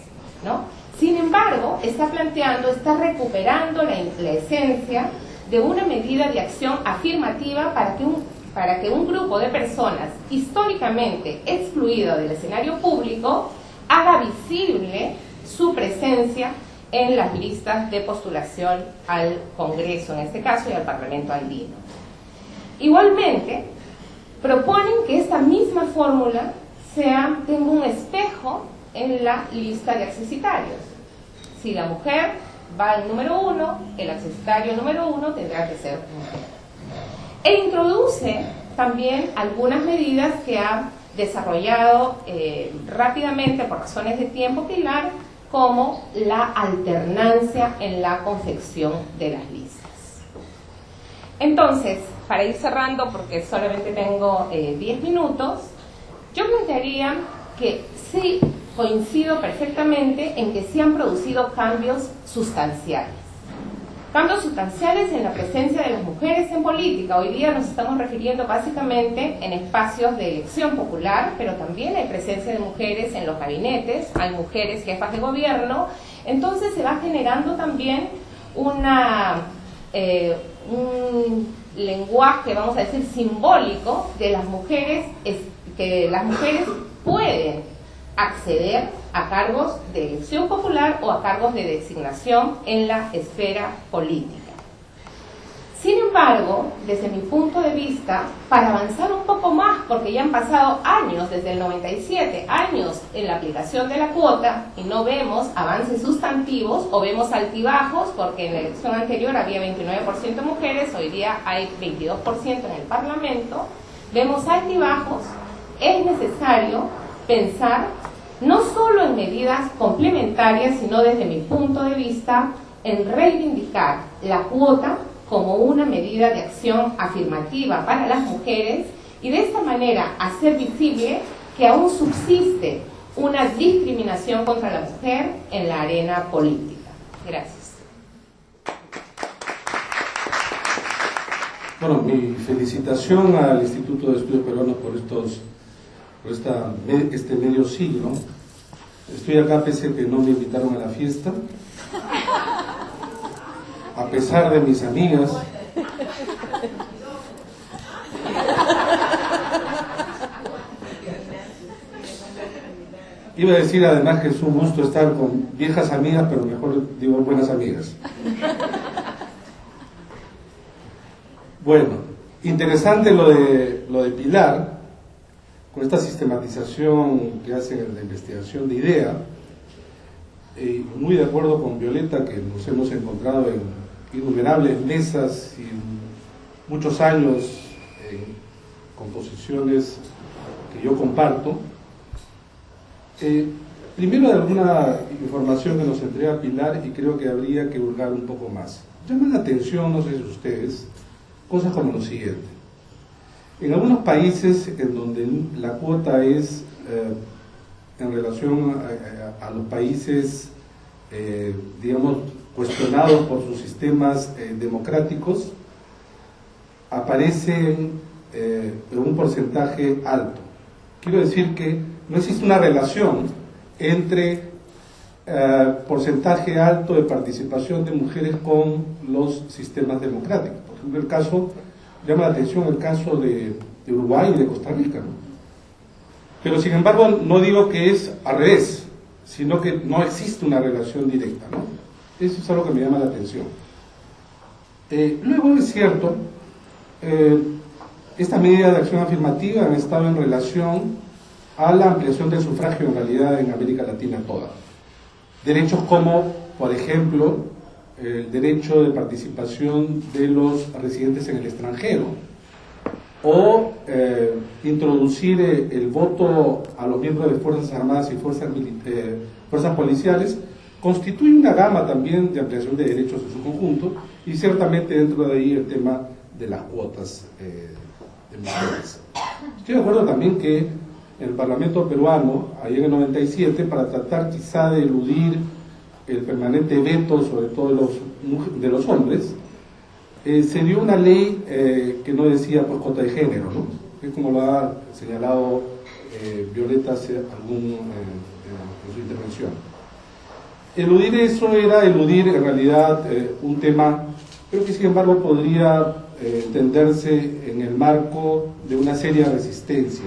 ¿no? Sin embargo, está recuperando la esencia de una medida de acción afirmativa para que un grupo de personas históricamente excluido del escenario público haga visible su presencia en las listas de postulación al Congreso, en este caso, y al Parlamento andino. Igualmente, proponen que esta misma fórmula tenga un espejo en la lista de accesitarios. Si la mujer va al número 1, el accesitario número 1 tendrá que ser mujer. E introduce también algunas medidas que ha desarrollado rápidamente por razones de tiempo Pilar, como la alternancia en la confección de las listas. Entonces, para ir cerrando, porque solamente tengo 10 minutos, yo plantearía que sí coincido perfectamente en que sí han producido cambios sustanciales. Cambios sustanciales en la presencia de las mujeres en política. Hoy día nos estamos refiriendo básicamente en espacios de elección popular, pero también hay presencia de mujeres en los gabinetes, hay mujeres jefas de gobierno. Entonces se va generando también un lenguaje, vamos a decir, simbólico de las mujeres, que las mujeres pueden acceder a cargos de elección popular o a cargos de designación en la esfera política. Sin embargo, desde mi punto de vista, para avanzar un poco más, porque ya han pasado años, desde el 97, años en la aplicación de la cuota, y no vemos avances sustantivos, o vemos altibajos, porque en la elección anterior había 29% mujeres, hoy día hay 22% en el Parlamento, vemos altibajos, es necesario pensar no solo en medidas complementarias, sino desde mi punto de vista, en reivindicar la cuota como una medida de acción afirmativa para las mujeres y de esta manera hacer visible que aún subsiste una discriminación contra la mujer en la arena política. Gracias. Bueno, mi felicitación al Instituto de Estudios Peruanos por este medio siglo. Estoy acá pese a que no me invitaron a la fiesta, a pesar de mis amigas. Iba a decir además que es un gusto estar con viejas amigas, pero mejor digo buenas amigas. Bueno, interesante lo de Pilar, con esta sistematización que hace en la investigación de IDEA, muy de acuerdo con Violeta, que nos hemos encontrado en innumerables mesas y muchos años en composiciones que yo comparto. Primero, de alguna información que nos entrega Pilar, y creo que habría que hurgar un poco más. Llama la atención, no sé si ustedes, cosas como lo siguiente. En algunos países en donde la cuota es en relación a los países, digamos, cuestionados por sus sistemas democráticos, aparecen en un porcentaje alto. Quiero decir que no existe una relación entre porcentaje alto de participación de mujeres con los sistemas democráticos. Por ejemplo, llama la atención el caso de Uruguay y de Costa Rica, ¿no? Pero sin embargo no digo que es al revés, sino que no existe una relación directa, ¿no? Eso es algo que me llama la atención. Luego es cierto, esta medida de acción afirmativa han estado en relación a la ampliación del sufragio en realidad en América Latina toda. Derechos como, por ejemplo, el derecho de participación de los residentes en el extranjero, o introducir el voto a los miembros de Fuerzas Armadas y fuerzas policiales, constituye una gama también de ampliación de derechos en su conjunto, y ciertamente dentro de ahí el tema de las cuotas de mujeres. Estoy de acuerdo también que en el Parlamento peruano, ahí en el 97, para tratar quizá de eludir el permanente veto, sobre todo de los hombres, se dio una ley que no decía pues cuota de género, ¿no? Que como lo ha señalado Violeta hace en su intervención. Eludir eso era eludir en realidad un tema, pero que sin embargo podría entenderse en el marco de una seria resistencia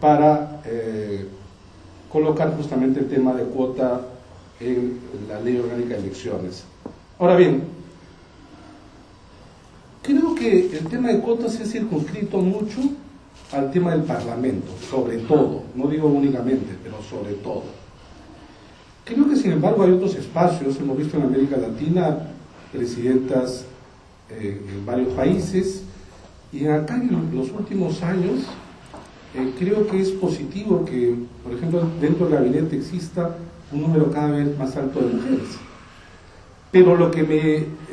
para colocar justamente el tema de cuota en la Ley Orgánica de Elecciones. Ahora bien, creo que el tema de cuotas se ha circunscrito mucho al tema del Parlamento, sobre todo, no digo únicamente, pero sobre todo. Creo que sin embargo hay otros espacios, hemos visto en América Latina presidentas en varios países, y acá en los últimos años creo que es positivo que, por ejemplo, dentro del gabinete exista un número cada vez más alto de mujeres. Pero lo que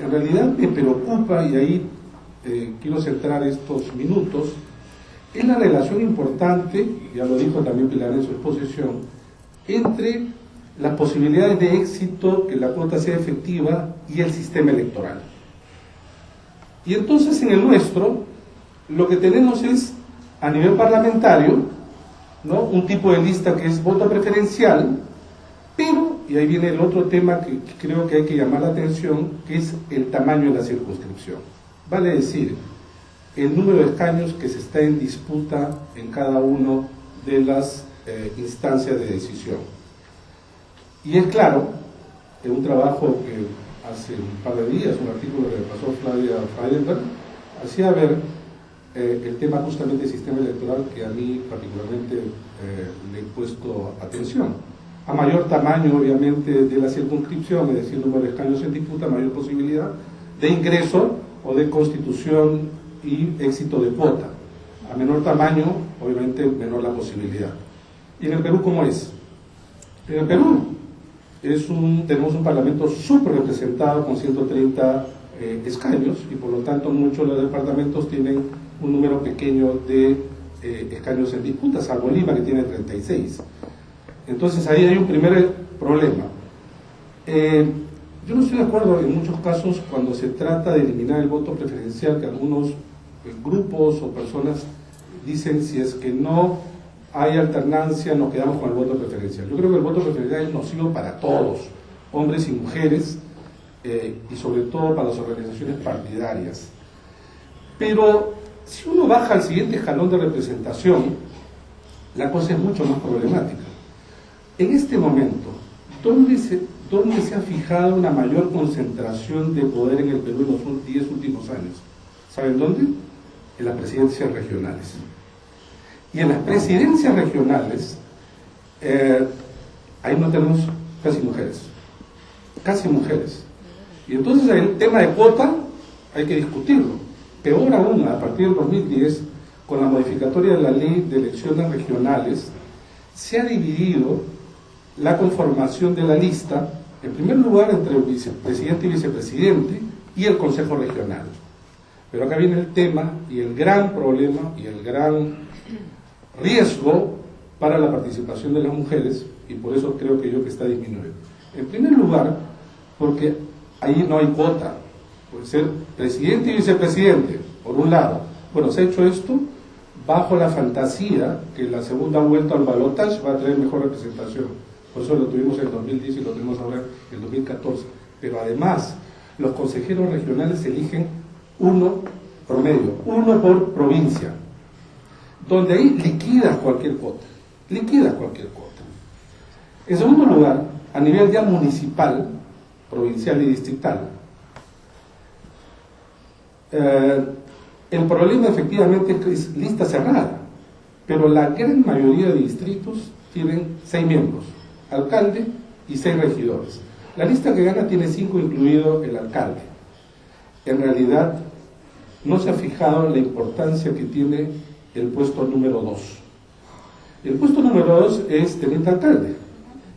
en realidad me preocupa, y ahí quiero centrar estos minutos, es la relación importante, ya lo dijo también Pilar en su exposición, entre las posibilidades de éxito, que la cuota sea efectiva, y el sistema electoral. Y entonces en el nuestro, lo que tenemos es, a nivel parlamentario, ¿no?, un tipo de lista que es voto preferencial, pero, y ahí viene el otro tema que creo que hay que llamar la atención, que es el tamaño de la circunscripción. Vale decir, el número de escaños que se está en disputa en cada uno de las instancias de decisión. Y es claro, en un trabajo que hace un par de días, un artículo que pasó Flavia Freidenberg, hacía ver el tema justamente del sistema electoral, que a mí particularmente le he puesto atención. A mayor tamaño, obviamente, de la circunscripción, es decir, número de escaños en disputa, mayor posibilidad de ingreso o de constitución y éxito de cuota. A menor tamaño, obviamente, menor la posibilidad. ¿Y en el Perú cómo es? En el Perú tenemos un parlamento súper representado con 130 escaños, y por lo tanto muchos de los departamentos tienen un número pequeño de escaños en disputa, salvo Lima, que tiene 36. Entonces ahí hay un primer problema. Yo no estoy de acuerdo en muchos casos cuando se trata de eliminar el voto preferencial, que algunos grupos o personas dicen, si es que no hay alternancia, nos quedamos con el voto preferencial. Yo creo que el voto preferencial es nocivo para todos, hombres y mujeres, y sobre todo para las organizaciones partidarias. Pero si uno baja al siguiente escalón de representación, la cosa es mucho más problemática. En este momento, ¿dónde se ha fijado una mayor concentración de poder en el Perú en los 10 últimos años? ¿Saben dónde? En las presidencias regionales. Y en las presidencias regionales, ahí no tenemos casi mujeres. Casi mujeres. Y entonces el tema de cuota hay que discutirlo. Peor aún, a partir del 2010, con la modificatoria de la ley de elecciones regionales, se ha dividido la conformación de la lista, en primer lugar, entre el vicepresidente y vicepresidente y el Consejo Regional. Pero acá viene el tema y el gran problema y el gran riesgo para la participación de las mujeres, y por eso creo que está disminuyendo. En primer lugar, porque ahí no hay cuota, puede ser presidente y vicepresidente, por un lado. Bueno, se ha hecho esto bajo la fantasía que la segunda vuelta al balotaje va a traer mejor representación. Por eso lo tuvimos en 2010 y lo tenemos ahora en 2014. Pero además, los consejeros regionales eligen uno promedio, uno por provincia, donde ahí liquidas cualquier cuota. Liquidas cualquier cuota. En segundo lugar, a nivel ya municipal, provincial y distrital, el problema efectivamente es que es lista cerrada, pero la gran mayoría de distritos tienen 6 miembros, alcalde y 6 regidores. La lista que gana tiene 5, incluido el alcalde. En realidad no se ha fijado en la importancia que tiene el puesto número 2. El puesto número 2 es teniente alcalde,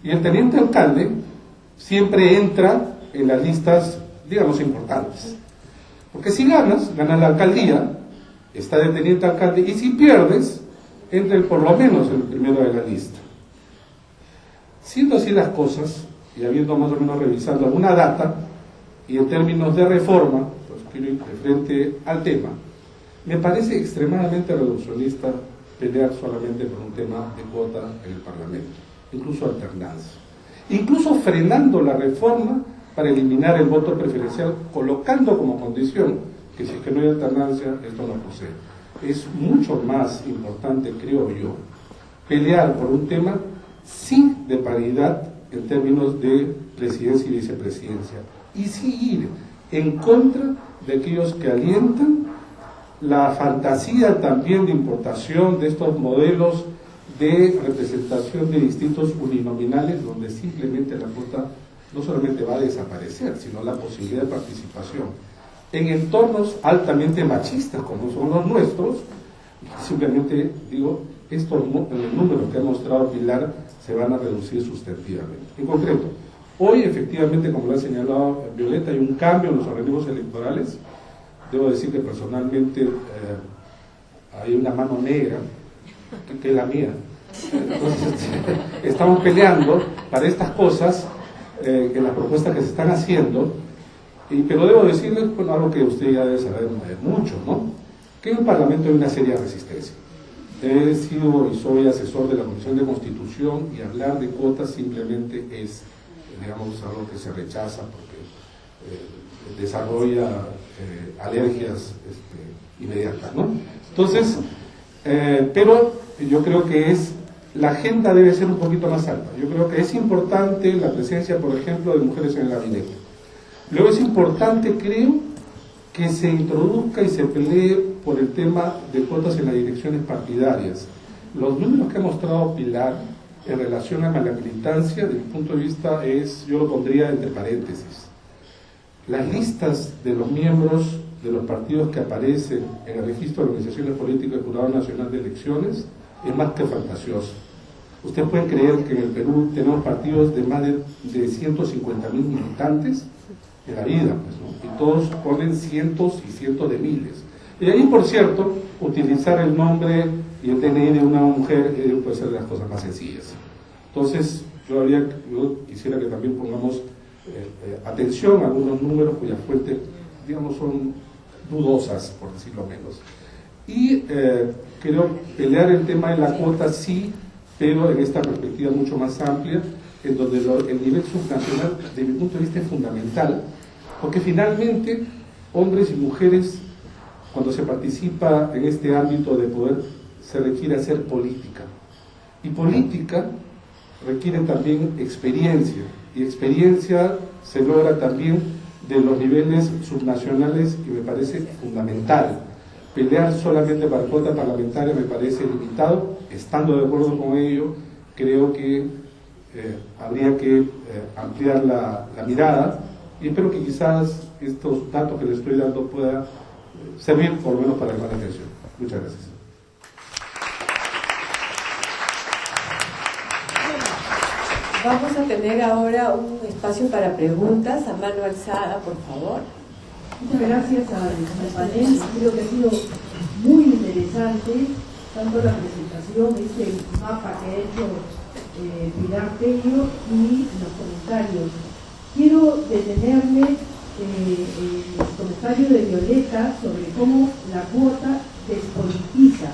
y el teniente alcalde siempre entra en las listas, digamos, importantes. Porque si ganas la alcaldía, está de teniente alcalde, y si pierdes, entra por lo menos el primero de la lista. Siendo así las cosas, y habiendo más o menos revisado alguna data, y en términos de reforma, pues quiero ir de frente al tema, me parece extremadamente reduccionista pelear solamente por un tema de cuota en el Parlamento, incluso alternancia, incluso frenando la reforma para eliminar el voto preferencial, colocando como condición que si es que no hay alternancia, esto no procede. Es mucho más importante, creo yo, pelear por un tema sí de paridad en términos de presidencia y vicepresidencia, y sí ir en contra de aquellos que alientan la fantasía también de importación de estos modelos de representación de distritos uninominales, donde simplemente la cuota no solamente va a desaparecer, sino la posibilidad de participación en entornos altamente machistas como son los nuestros. Simplemente digo, estos números que ha mostrado Pilar se van a reducir sustantivamente. En concreto, hoy efectivamente, como lo ha señalado Violeta, hay un cambio en los organismos electorales. Debo decir que personalmente hay una mano negra, que es la mía. Entonces, estamos peleando para estas cosas, en las propuestas que se están haciendo, pero debo decirles, bueno, algo que usted ya debe saber mucho, ¿no? Que en el Parlamento hay una seria resistencia. He sido y soy asesor de la Comisión de Constitución, y hablar de cuotas simplemente es, digamos, algo que se rechaza porque desarrolla alergias inmediatas, ¿no? Entonces, pero yo creo que la agenda debe ser un poquito más alta. Yo creo que es importante la presencia, por ejemplo, de mujeres en el gabinete. Luego es importante, creo, que se introduzca y se pelee por el tema de cuotas en las direcciones partidarias. Los números que ha mostrado Pilar en relación a la militancia, desde mi punto de vista, yo lo pondría entre paréntesis. Las listas de los miembros de los partidos que aparecen en el registro de organizaciones políticas del Jurado Nacional de Elecciones es más que fantasioso. Ustedes pueden creer que en el Perú tenemos partidos de más de 150.000 militantes en la vida, pues, ¿no? Y todos ponen cientos y cientos de miles. Y ahí, por cierto, utilizar el nombre y el DNI de una mujer puede ser de las cosas más sencillas. Entonces, yo quisiera que también pongamos atención a algunos números cuyas fuentes, digamos, son dudosas, por decirlo menos. Y creo pelear el tema de la cuota sí, pero en esta perspectiva mucho más amplia, en donde el nivel subnacional, desde mi punto de vista, es fundamental, porque finalmente, hombres y mujeres, cuando se participa en este ámbito de poder, se requiere hacer política. Y política requiere también experiencia, y experiencia se logra también de los niveles subnacionales, y me parece fundamental. Pelear solamente para cuota parlamentaria me parece limitado. Estando de acuerdo con ello, creo que habría que ampliar la mirada, y espero que quizás estos datos que les estoy dando puedan servir por lo menos para llamar la atención. Muchas gracias. Vamos a tener ahora un espacio para preguntas. A mano alzada, por favor. Muchas gracias al panel. Creo que ha sido muy interesante tanto la presentación, este mapa que ha hecho Pilar Tello, y los comentarios. Quiero detenerme en el comentario de Violeta sobre cómo la cuota despolitiza.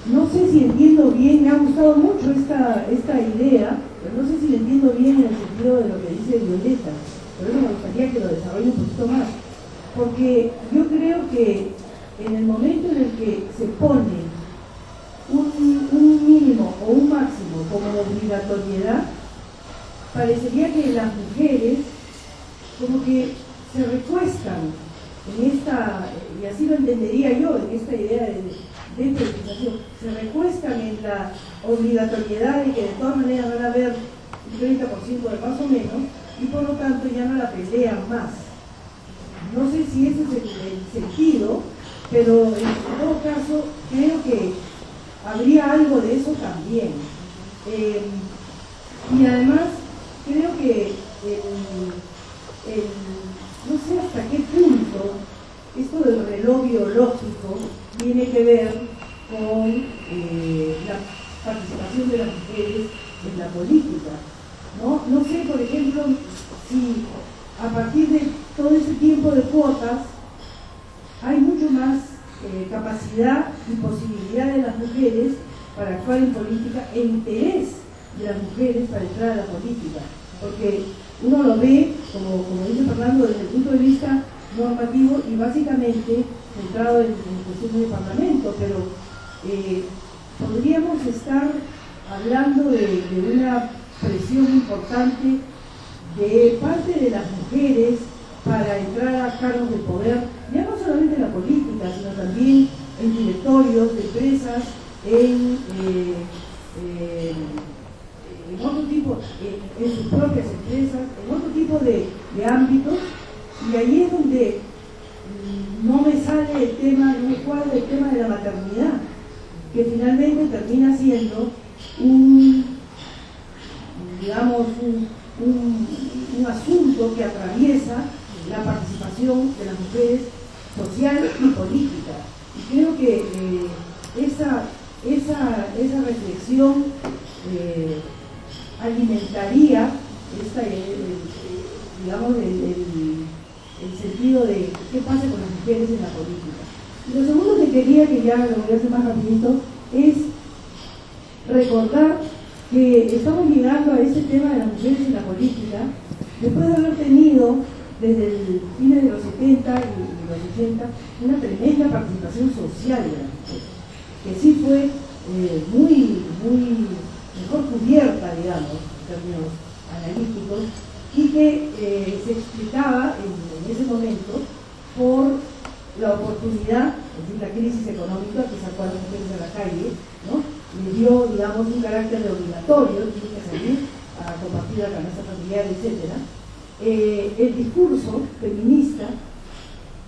No sé si entiendo bien, me ha gustado mucho esta idea, pero no sé si lo entiendo bien en el sentido de lo que dice Violeta. Por eso me gustaría que lo desarrolle un poquito más. Porque yo creo que en el momento en el que se pone un mínimo o un máximo como obligatoriedad, parecería que las mujeres como que se recuestan en esta, y así lo entendería yo, en esta idea de politización, se recuestan en la obligatoriedad de que de todas maneras van a haber un 30% de más o menos, y por lo tanto ya no la pelean más. no sé si ese es el sentido, pero en todo caso creo que habría algo de eso también. Y además creo que no sé hasta qué punto esto del reloj biológico tiene que ver con la participación de las mujeres en la política. No sé, por ejemplo, si a partir de todo ese tiempo de cuotas hay mucho más capacidad y posibilidad de las mujeres para actuar en política e interés de las mujeres para entrar a la política, porque uno lo ve, como dice Fernando, desde el punto de vista normativo y básicamente centrado en cuestiones de parlamento, pero podríamos estar hablando de una presión importante de parte de las mujeres para entrar a cargos de poder, ya no solamente en la política, sino también en directorios de empresas, en otro tipo, en sus propias empresas, en otro tipo de ámbitos, y ahí es donde no me sale el tema, no me cuadra el tema de la maternidad, que finalmente termina siendo digamos, un asunto que atraviesa la participación de las mujeres social y política. Y creo que esa reflexión alimentaría digamos, el sentido de qué pasa con las mujeres en la política. Y lo segundo que quería, que ya lo voy a hacer más rapidito, es recordar que estamos llegando a ese tema de las mujeres en la política después de haber tenido desde el fines de los 70 y los 80 una tremenda participación social de las mujeres, que sí fue muy mejor cubierta, digamos, en términos analíticos, y que se explicaba en ese momento por la oportunidad, es decir, la crisis económica que sacó a las mujeres a la calle, ¿no? Le dio, digamos, un carácter de obligatorio, tiene que salir a compartir la canasta familiar, etc. El discurso feminista,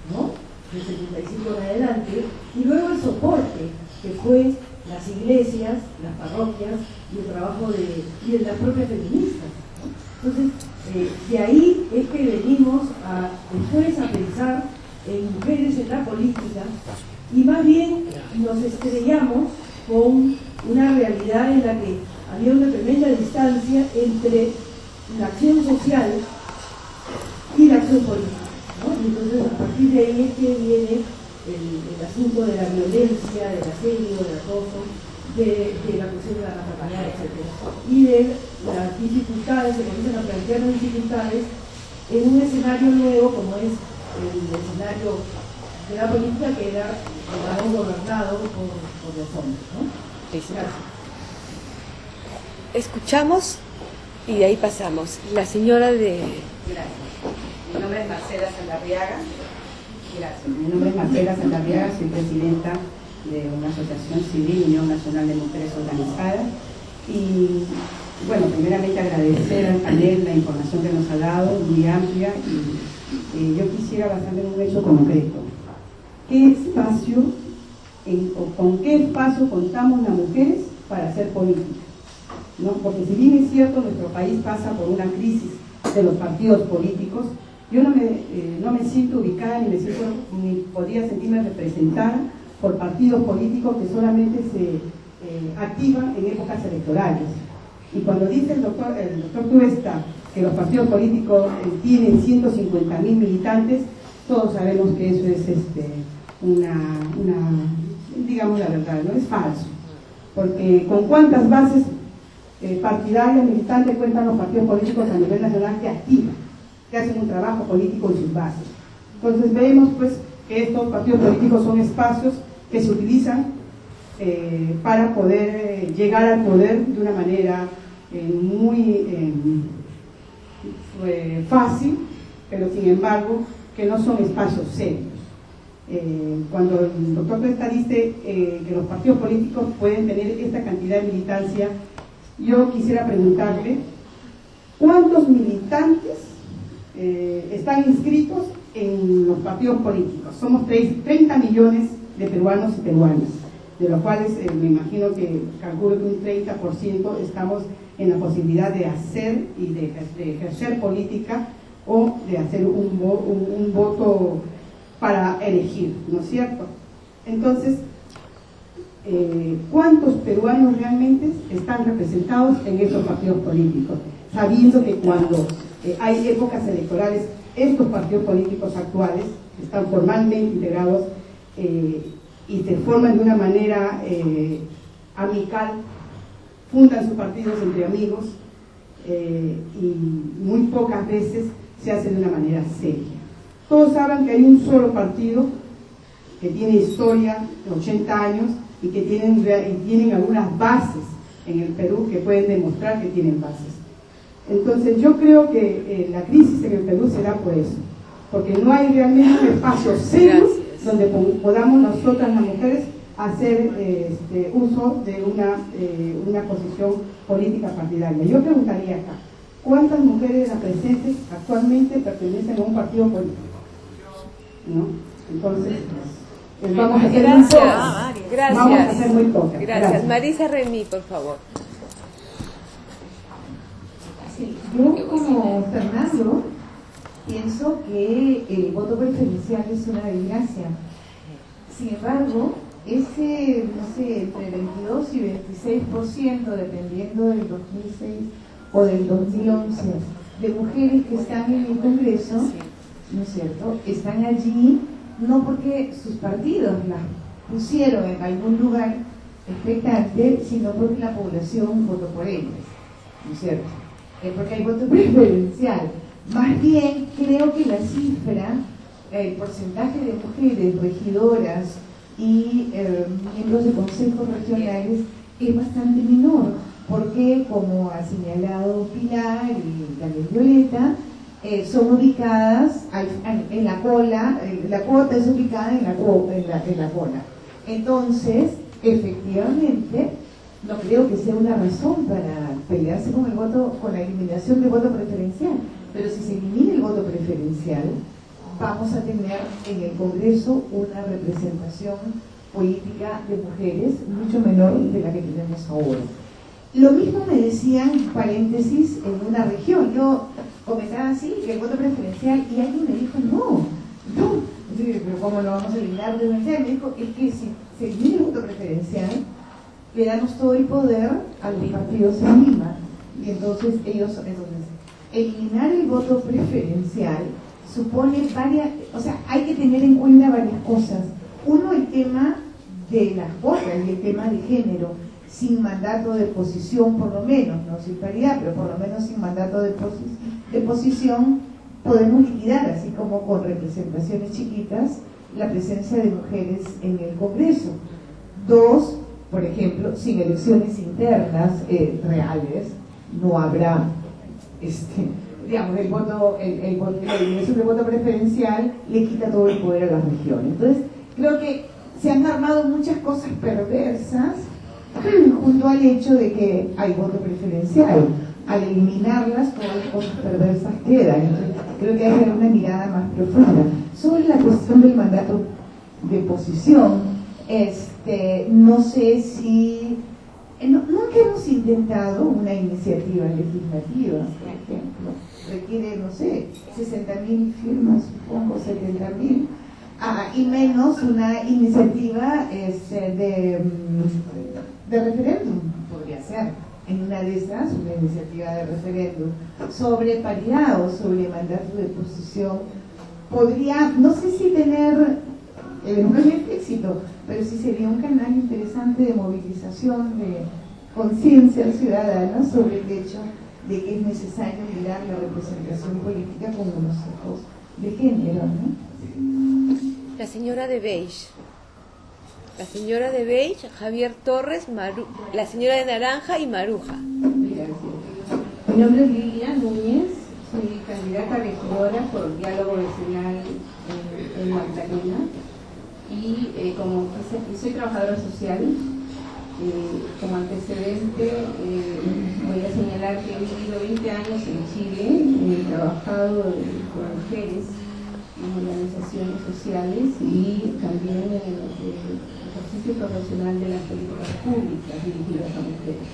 ¿no?, del 75 en adelante, y luego el soporte que fue las iglesias, las parroquias y el trabajo de las propias feministas, ¿no? Entonces, de ahí es que venimos después a pensar en mujeres en la política, y más bien nos estrellamos con una realidad en la que había una tremenda distancia entre la acción social y la acción política, ¿no? Y entonces a partir de ahí es que viene el asunto de la violencia, del asedio, del acoso, de la cuestión de la maternidad, etc. Y de las dificultades, se comienzan a plantear las dificultades en un escenario nuevo como es el escenario de la política, que era gobernado por los hombres, ¿no? Gracias. Escuchamos y de ahí pasamos. La señora de... Gracias. Mi nombre es Marcela Saldarriaga. Gracias. Mi nombre es Marcela Saldarriaga, soy presidenta de una asociación civil, Unión Nacional de Mujeres Organizadas. Y bueno, primeramente agradecer al panel la información que nos ha dado, muy amplia, y yo quisiera basarme en un hecho concreto. ¿Qué espacio, con qué espacio contamos las mujeres para hacer política? ¿No? Porque si bien es cierto, nuestro país pasa por una crisis de los partidos políticos, yo no me siento ubicada ni podría sentirme representada por partidos políticos que solamente se activan en épocas electorales. Y cuando dice el doctor Tuesta que los partidos políticos tienen 150.000 militantes, todos sabemos que eso es digamos la verdad, no es falso. Porque con cuántas bases partidarias, militantes cuentan los partidos políticos a nivel nacional que activan, que hacen un trabajo político en sus bases. Entonces vemos pues que estos partidos políticos son espacios que se utilizan para poder llegar al poder de una manera muy fácil, pero sin embargo que no son espacios serios. Cuando el doctor Tuesta dice que los partidos políticos pueden tener esta cantidad de militancia, yo quisiera preguntarle ¿cuántos militantes están inscritos en los partidos políticos. Somos 30 millones de peruanos y peruanas, de los cuales me imagino que calculo que un 30% estamos en la posibilidad de hacer y de ejercer política o de hacer un voto para elegir, ¿no es cierto? Entonces, ¿cuántos peruanos realmente están representados en esos partidos políticos? Sabiendo que cuando hay épocas electorales, estos partidos políticos actuales están formalmente integrados y se forman de una manera amical, fundan sus partidos entre amigos y muy pocas veces se hace de una manera seria. Todos saben que hay un solo partido que tiene historia de 80 años y que tienen algunas bases en el Perú que pueden demostrar que tienen bases. Entonces yo creo que la crisis en el Perú será por eso, porque no hay realmente un espacio serio donde podamos nosotras las mujeres hacer uso de una posición política partidaria. Yo preguntaría acá, ¿cuántas mujeres de la presentes actualmente pertenecen a un partido político? ¿No? Entonces, vamos a hacer muy pocas. Gracias. Vamos a hacer muy pocas. Gracias. Marisa Remy, por favor. Sí, yo como Fernando pienso que el voto preferencial es una desgracia. Sin embargo, ese, no sé, entre 22 y 26%, dependiendo del 2006 o del 2011, de mujeres que están en el Congreso, ¿no es cierto?, están allí no porque sus partidos las pusieron en algún lugar expectante, sino porque la población votó por ellas, ¿no es cierto? Porque hay voto preferencial. Más bien, creo que la cifra, el porcentaje de mujeres regidoras y miembros de consejos regionales es bastante menor, porque, como ha señalado Pilar y también Violeta, son ubicadas en la cola, la cuota es ubicada en la cola. Entonces, efectivamente, no creo que sea una razón para pelearse con el voto, con la eliminación del voto preferencial, pero si se elimina el voto preferencial, vamos a tener en el Congreso una representación política de mujeres mucho menor de la que tenemos ahora. Lo mismo me decían, paréntesis, en una región. Yo comentaba así, que el voto preferencial, y alguien me dijo, no, pero ¿cómo lo vamos a eliminar preferencial? Me dijo, es que si se elimina el voto preferencial, le damos todo el poder a los partidos en Lima. Y entonces eliminar el voto preferencial supone varias, o sea, hay que tener en cuenta varias cosas. Uno, el tema de las cuotas y el tema de género, sin mandato de posición por lo menos, no sin paridad, pero por lo menos sin mandato de posición, podemos liquidar, así como con representaciones chiquitas, la presencia de mujeres en el Congreso. Dos, por ejemplo, sin elecciones internas reales, no habrá, digamos, la eliminación del voto preferencial le quita todo el poder a las regiones. Entonces, creo que se han armado muchas cosas perversas junto al hecho de que hay voto preferencial. Al eliminarlas, todas las cosas perversas quedan. Entonces, creo que hay que dar una mirada más profunda. Sobre la cuestión del mandato de posición, no sé si... nunca hemos intentado una iniciativa legislativa, por ejemplo. Requiere, no sé, 60.000 firmas, supongo, 70.000. Y menos una iniciativa de referéndum, podría ser. En una de esas, una iniciativa de referéndum sobre paridad o sobre mandato de posición, podría, no sé si tener eventualmente éxito, pero sí sería un canal interesante de movilización, de conciencia ciudadana sobre el hecho de que es necesario mirar la representación política con unos ojos de género, ¿no? La señora de beige. La señora de beige, Javier Torres, la señora de naranja y Maruja. Mi nombre es Lilia Núñez, soy candidata regidora por diálogo vecinal en Magdalena y soy trabajadora social. Como antecedente voy a señalar que he vivido 20 años en Chile, he trabajado con mujeres en organizaciones sociales y también en el ejercicio profesional de las políticas públicas dirigidas a mujeres.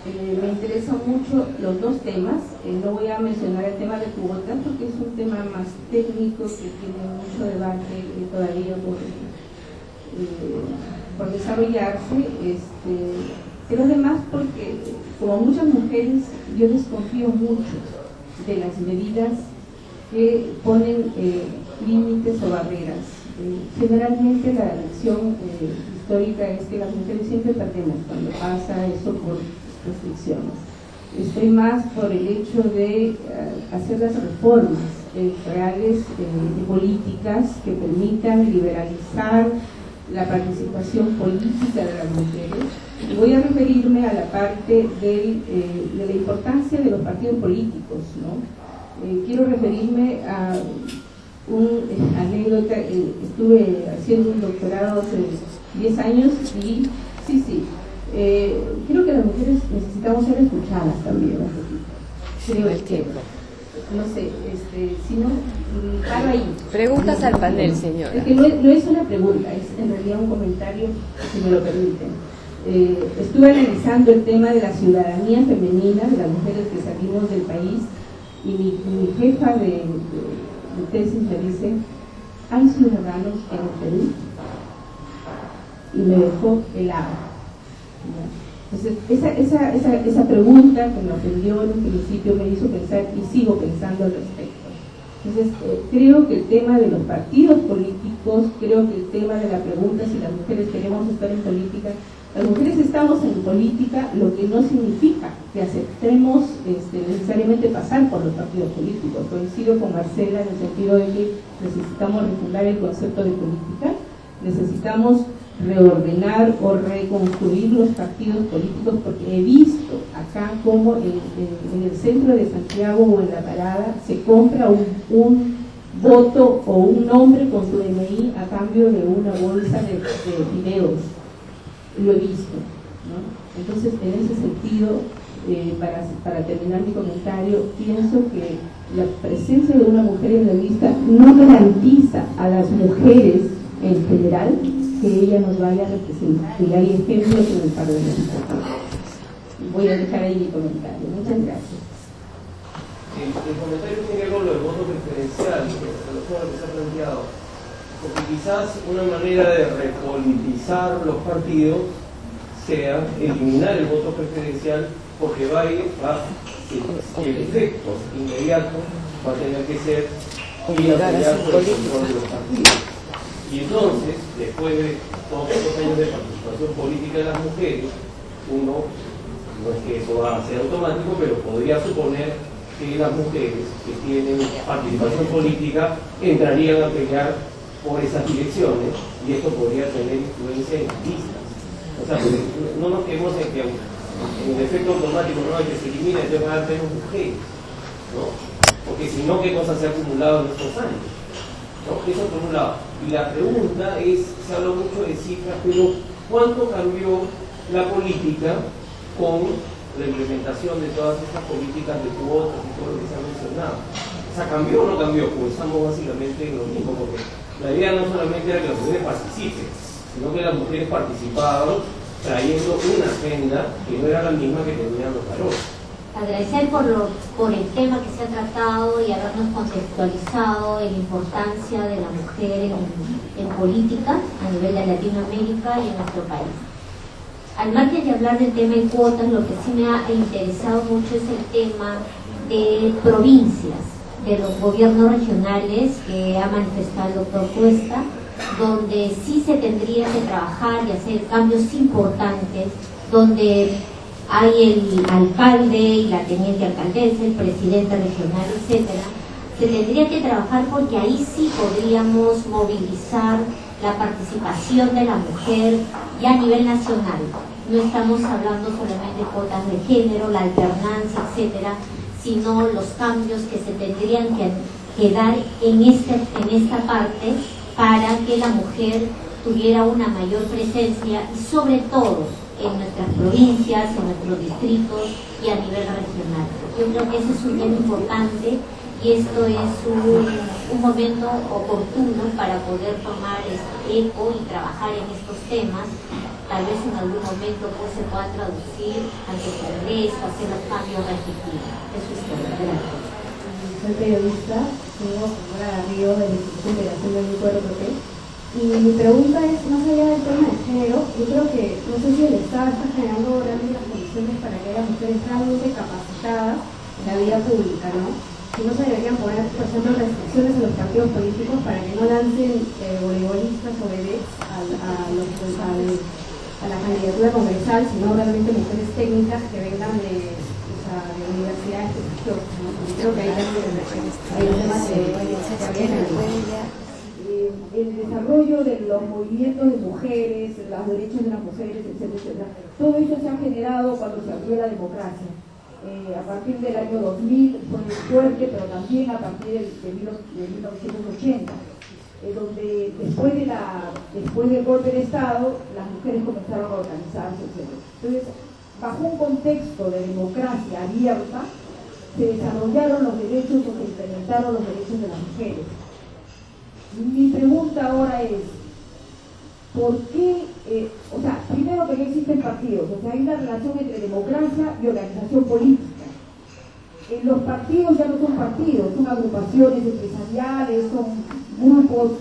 Me interesan mucho los dos temas. No voy a mencionar el tema de cuotas porque es un tema más técnico que tiene mucho debate todavía por desarrollarse, pero además porque como muchas mujeres yo desconfío mucho de las medidas que ponen límites o barreras. Generalmente la lección histórica es que las mujeres siempre perdemos cuando pasa eso por restricciones. Estoy más por el hecho de hacer las reformas reales de políticas que permitan liberalizar la participación política de las mujeres. Y voy a referirme a la parte de la importancia de los partidos políticos, ¿no? Quiero referirme a una anécdota. Estuve haciendo un doctorado hace 10 años y creo que las mujeres necesitamos ser escuchadas también. Creo que, no sé, si no, paro ahí. Preguntas al panel, señora. Es que no es una pregunta, es en realidad un comentario, si me lo permiten. Estuve analizando el tema de la ciudadanía femenina, de las mujeres que salimos del país, y mi jefa de tesis me dice: ¿hay ciudadanos en el Perú? Y me dejó helada. Entonces, esa pregunta que me ofendió en un principio me hizo pensar y sigo pensando al respecto. Entonces, creo que el tema de los partidos políticos, creo que el tema de la pregunta si las mujeres queremos estar en política, las mujeres estamos en política, lo que no significa que aceptemos necesariamente pasar por los partidos políticos. Coincido con Marcela en el sentido de que necesitamos refundar el concepto de política, necesitamos reordenar o reconstruir los partidos políticos, porque he visto acá como en el centro de Santiago o en la parada se compra un voto o un nombre con su DNI a cambio de una bolsa de fideos. Lo he visto, ¿no? Entonces, en ese sentido, para terminar mi comentario, pienso que la presencia de una mujer en la lista no garantiza a las mujeres en general que ella nos vaya a representar. Y hay ejemplos en el Parlamento. Voy a dejar ahí mi comentario. Muchas gracias. El comentario tiene que ver con lo del voto preferencial, lo que se ha planteado. Porque quizás una manera de repolitizar los partidos sea eliminar el voto preferencial, porque el efecto inmediato va a tener que ser obligar a hacer por el control de los partidos. Y entonces, después de todos estos años de participación política de las mujeres, uno, no es que eso va a ser automático, pero podría suponer que las mujeres que tienen participación política entrarían a pelear por esas direcciones, y esto podría tener influencia en las listas. O sea, no nos quedemos en que en el efecto automático no hay que se elimine, entonces va a haber menos mujeres, ¿no? Porque si no, ¿qué cosa se ha acumulado en estos años? ¿No? Eso por un lado. Y la pregunta es, se habla mucho de cifras, pero ¿cuánto cambió la política con la implementación de todas estas políticas de cuotas y todo lo que se ha mencionado? O sea, ¿cambió o no cambió? Pues estamos básicamente en lo mismo, porque la idea no solamente era que las mujeres participen, sino que las mujeres participaban trayendo una agenda que no era la misma que tenían los varones. Agradecer por el tema que se ha tratado y habernos contextualizado en la importancia de la mujer en política a nivel de Latinoamérica y en nuestro país. Al margen de hablar del tema de cuotas, lo que sí me ha interesado mucho es el tema de provincias, de los gobiernos regionales que ha manifestado el doctor Cuesta, donde sí se tendría que trabajar y hacer cambios importantes, donde hay el alcalde y la teniente alcaldesa, el presidente regional, etcétera. Se tendría que trabajar porque ahí sí podríamos movilizar la participación de la mujer y a nivel nacional. No estamos hablando solamente de cuotas de género, la alternancia, etcétera, sino los cambios que se tendrían que dar en esta parte para que la mujer tuviera una mayor presencia y sobre todo en nuestras provincias, en nuestros distritos y a nivel regional. Yo creo que ese es un tema importante y esto es un momento oportuno para poder tomar eco y trabajar en estos temas. Tal vez en algún momento pues se pueda traducir ante el Congreso, hacer los cambios respectivos. Eso es todo. Gracias. Soy periodista, tengo Laura Río de la Institución de Federación del Cuerpo P. Y mi pregunta es, más allá del tema de género, yo creo que, no sé si el Estado está generando realmente las condiciones para que haya mujeres realmente capacitadas en la vida pública, ¿no? Si no se deberían poner, por ejemplo, restricciones a los partidos políticos para que no lancen voleibolistas o bebés a la candidatura congresal, sino realmente mujeres técnicas que vengan de universidades prestigiosas, ¿no? Creo que ahí también hay un tema el desarrollo de los movimientos de mujeres, los derechos de las mujeres, etcétera, etcétera. Todo eso se ha generado cuando se abrió la democracia. A partir del año 2000 fue fuerte, pero también a partir de 1980, donde después del golpe de Estado, las mujeres comenzaron a organizarse, etcétera. Entonces, bajo un contexto de democracia abierta, se desarrollaron los derechos o se implementaron los derechos de las mujeres. Mi pregunta ahora es, ¿por qué? Primero que no existen partidos, o sea, hay una relación entre democracia y organización política. Los partidos ya no son partidos, son agrupaciones empresariales, son grupos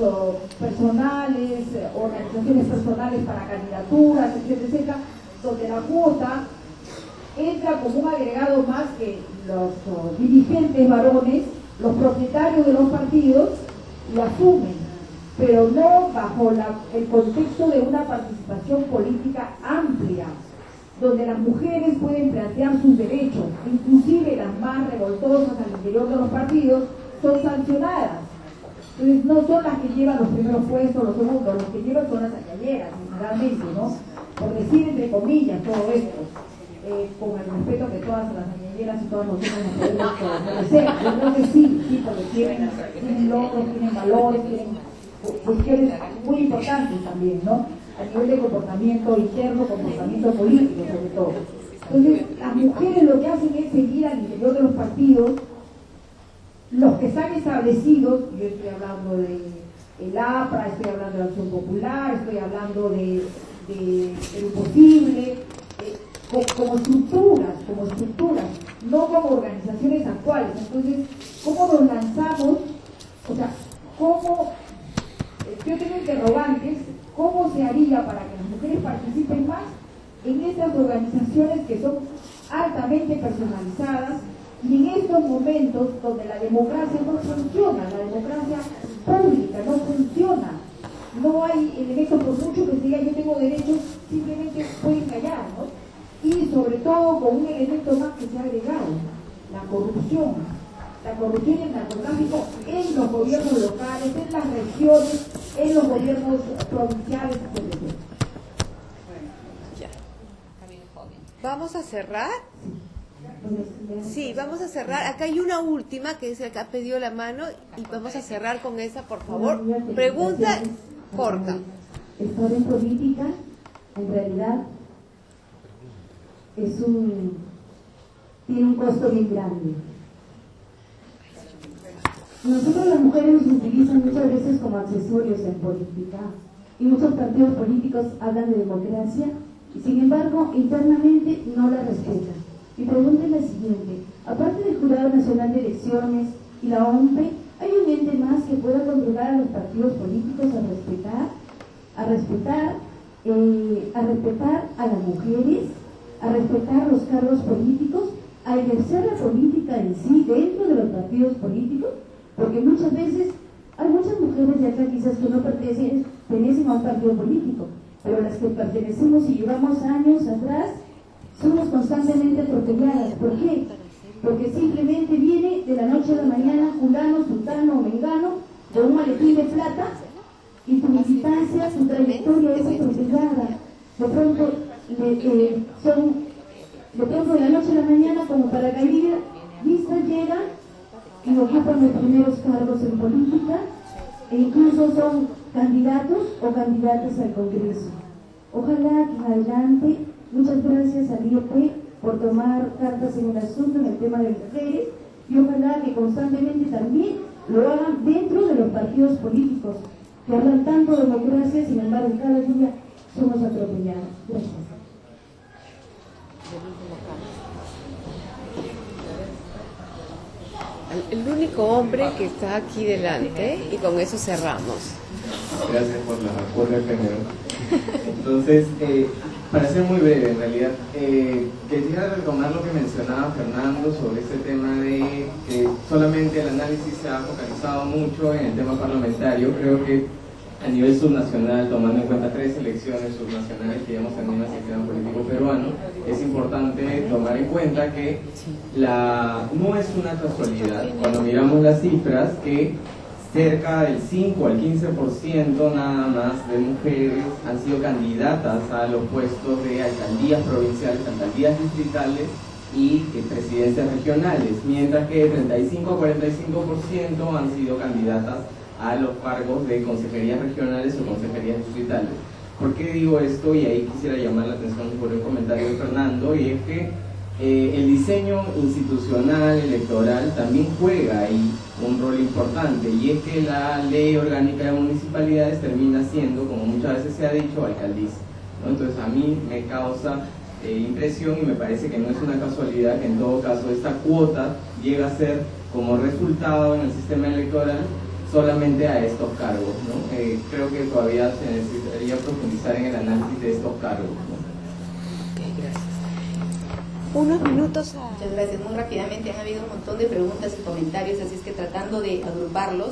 personales, organizaciones personales para candidaturas, etcétera, etcétera, donde la cuota entra como un agregado más que los dirigentes varones, los propietarios de los partidos, lo asumen, pero no bajo el contexto de una participación política amplia, donde las mujeres pueden plantear sus derechos, inclusive las más revoltosas al interior de los partidos, son sancionadas. Entonces no son las que llevan los primeros puestos, los segundos, los que llevan son las añalleras, generalmente, ¿no? Por decir entre comillas todo esto, con el respeto que todas las añalleras y todas nosotros nos podemos merecer. Yo creo que sí, porque tienen logros, tienen valores, tienen cuestiones muy importantes también, ¿no? A nivel de comportamiento interno, comportamiento político sobre todo. Entonces, las mujeres lo que hacen es seguir al interior de los partidos, los que están establecidos, yo estoy hablando del APRA, estoy hablando de la Acción Popular, estoy hablando de Lo Posible, como estructuras, no como organizaciones actuales. Entonces, ¿cómo nos lanzamos? O sea, yo tengo interrogantes, ¿cómo se haría para que las mujeres participen más en estas organizaciones que son altamente personalizadas y en estos momentos donde la democracia no funciona, la democracia pública no funciona? No hay elementos, por mucho que se diga yo tengo derechos, simplemente pueden callar, ¿no? Y sobre todo con un elemento más que se ha agregado, la corrupción y el narcotráfico en los gobiernos locales, en las regiones, en los gobiernos provinciales, etc. ¿Vamos a cerrar? Sí, vamos a cerrar. Acá hay una última que es la que ha pedido la mano y vamos a cerrar con esa, por favor. Pregunta corta. Estar en política, en realidad, tiene un costo bien grande. Nosotros las mujeres nos utilizan muchas veces como accesorios en política y muchos partidos políticos hablan de democracia y sin embargo internamente no la respetan. Mi pregunta es la siguiente: aparte del Jurado Nacional de Elecciones y la OMPE, ¿hay un ente más que pueda controlar a los partidos políticos a respetar a las mujeres, a respetar los cargos políticos, a ejercer la política en sí dentro de los partidos políticos? Porque muchas veces hay muchas mujeres de acá quizás que no pertenecen a un partido político, pero las que pertenecemos y llevamos años atrás somos constantemente atropelladas. ¿Por qué? Porque simplemente viene de la noche a la mañana fulano, sultano o mengano de un maletín de plata y tu militancia, tu trayectoria es atropellada. De pronto de la noche a la mañana, como paracaidistas, llegan y ocupan los primeros cargos en política e incluso son candidatos o candidatas al Congreso. Ojalá que adelante, muchas gracias a IOP por tomar cartas en el asunto en el tema de mujeres y ojalá que constantemente también lo hagan dentro de los partidos políticos, que hablan tanto de democracia, sin embargo cada día somos atropellados. Gracias. El único hombre que está aquí delante, y con eso cerramos. Gracias por la primero. Entonces, para ser muy breve, en realidad, quisiera retomar lo que mencionaba Fernando sobre este tema de que solamente el análisis se ha focalizado mucho en el tema parlamentario. Creo que a nivel subnacional, tomando en cuenta 3 elecciones subnacionales que ya hemos tenido en el sistema político peruano, es importante tomar en cuenta que no es una casualidad, cuando miramos las cifras, que cerca del 5 al 15% nada más de mujeres han sido candidatas a los puestos de alcaldías provinciales, alcaldías distritales y presidencias regionales, mientras que 35 a 45% han sido candidatas a los cargos de consejerías regionales o consejerías distritales. ¿Por qué digo esto? Y ahí quisiera llamar la atención por un comentario de Fernando, y es que el diseño institucional electoral también juega ahí un rol importante, y es que la ley orgánica de municipalidades termina siendo, como muchas veces se ha dicho, alcaldiza, ¿no? Entonces a mí me causa impresión, y me parece que no es una casualidad que en todo caso esta cuota llega a ser como resultado en el sistema electoral solamente a estos cargos, ¿no? Creo que todavía se necesitaría profundizar en el análisis de estos cargos, ¿no? Unos minutos Muchas gracias. Muy rápidamente, han habido un montón de preguntas y comentarios, así es que tratando de agruparlos,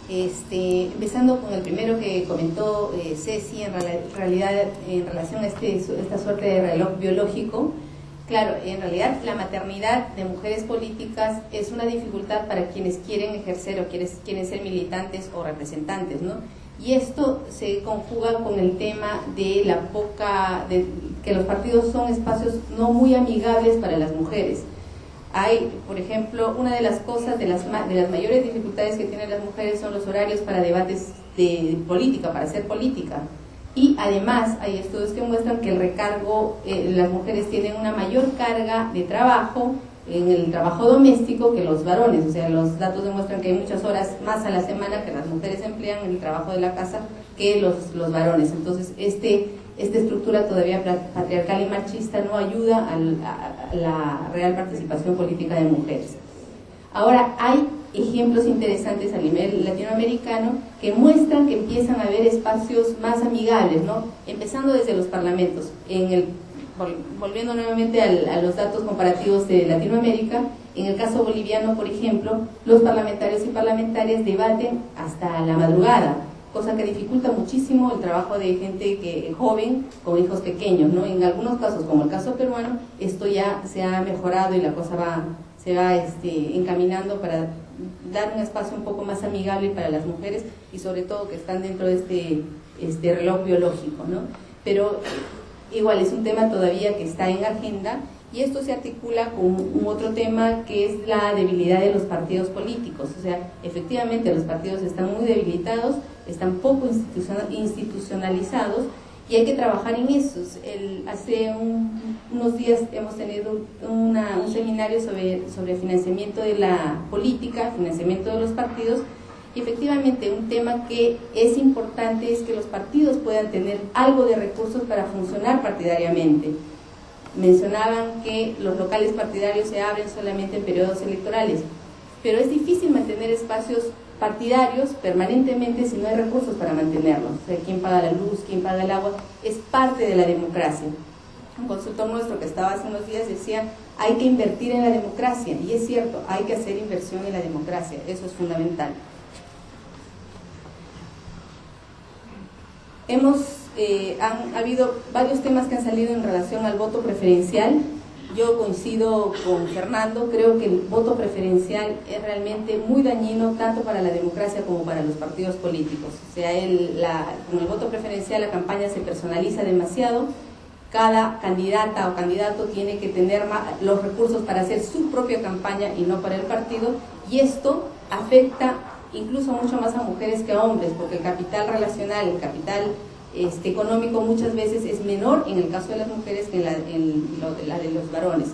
empezando con el primero que comentó Ceci, en realidad en relación a esta suerte de reloj biológico. Claro, en realidad la maternidad de mujeres políticas es una dificultad para quienes quieren ejercer o quieren ser militantes o representantes, ¿no? Y esto se conjuga con el tema de que los partidos son espacios no muy amigables para las mujeres. Hay, por ejemplo, una de las cosas, de las mayores dificultades que tienen las mujeres son los horarios para debates de política, para hacer política. Y además hay estudios que muestran que el recargo, las mujeres tienen una mayor carga de trabajo en el trabajo doméstico que los varones. O sea, los datos demuestran que hay muchas horas más a la semana que las mujeres emplean en el trabajo de la casa que los varones. Entonces, esta estructura todavía patriarcal y machista no ayuda a la real participación política de mujeres. Ahora, hay ejemplos interesantes a nivel latinoamericano que muestran que empiezan a haber espacios más amigables, ¿no? Empezando desde los parlamentos. Volviendo nuevamente a los datos comparativos de Latinoamérica, en el caso boliviano, por ejemplo, los parlamentarios y parlamentarias debaten hasta la madrugada, cosa que dificulta muchísimo el trabajo de gente joven con hijos pequeños, ¿no? En algunos casos, como el caso peruano, esto ya se ha mejorado y la cosa se va encaminando para dar un espacio un poco más amigable para las mujeres y sobre todo que están dentro de este reloj biológico, ¿no? Pero igual es un tema todavía que está en agenda, y esto se articula con un otro tema que es la debilidad de los partidos políticos. O sea, efectivamente los partidos están muy debilitados, están poco institucionalizados, y hay que trabajar en eso. Hace unos días hemos tenido un seminario sobre financiamiento de la política, financiamiento de los partidos, y efectivamente un tema que es importante es que los partidos puedan tener algo de recursos para funcionar partidariamente. Mencionaban que los locales partidarios se abren solamente en periodos electorales, pero es difícil mantener espacios partidarios permanentemente si no hay recursos para mantenerlos. O sea, quién paga la luz, quién paga el agua, es parte de la democracia. Un consultor nuestro que estaba hace unos días decía, hay que invertir en la democracia, y es cierto, hay que hacer inversión en la democracia, eso es fundamental. Han habido varios temas que han salido en relación al voto preferencial. Yo coincido con Fernando, creo que el voto preferencial es realmente muy dañino tanto para la democracia como para los partidos políticos. O sea, con el voto preferencial la campaña se personaliza demasiado, cada candidata o candidato tiene que tener los recursos para hacer su propia campaña y no para el partido, y esto afecta incluso mucho más a mujeres que a hombres, porque el capital relacional, el capital económico muchas veces es menor en el caso de las mujeres que en la de los varones.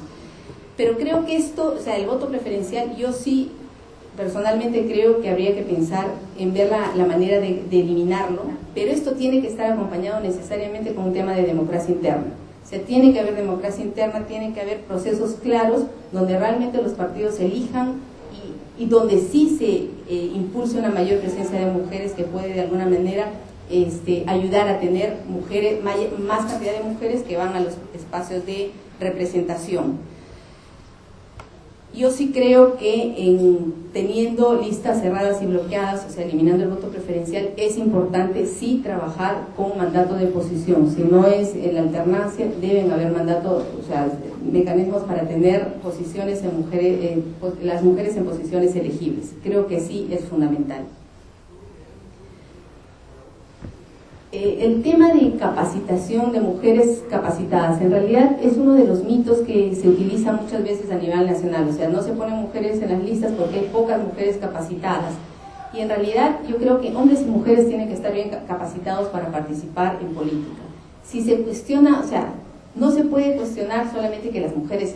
Pero creo que esto, o sea, el voto preferencial, yo sí personalmente creo que habría que pensar en ver la manera de eliminarlo, pero esto tiene que estar acompañado necesariamente con un tema de democracia interna. O sea, tiene que haber democracia interna, tiene que haber procesos claros donde realmente los partidos elijan y donde sí se impulse una mayor presencia de mujeres que puede de alguna manera ayudar a tener mujeres, más cantidad de mujeres que van a los espacios de representación. Yo sí creo que teniendo listas cerradas y bloqueadas, o sea, eliminando el voto preferencial, es importante sí trabajar con mandato de posición. Si no es la alternancia, deben haber mandatos, o sea, mecanismos para tener posiciones en mujeres, las mujeres en posiciones elegibles. Creo que sí es fundamental. El tema de capacitación de mujeres capacitadas, en realidad es uno de los mitos que se utiliza muchas veces a nivel nacional, o sea, no se ponen mujeres en las listas porque hay pocas mujeres capacitadas, y en realidad yo creo que hombres y mujeres tienen que estar bien capacitados para participar en política. Si se cuestiona, o sea, no se puede cuestionar solamente que las mujeres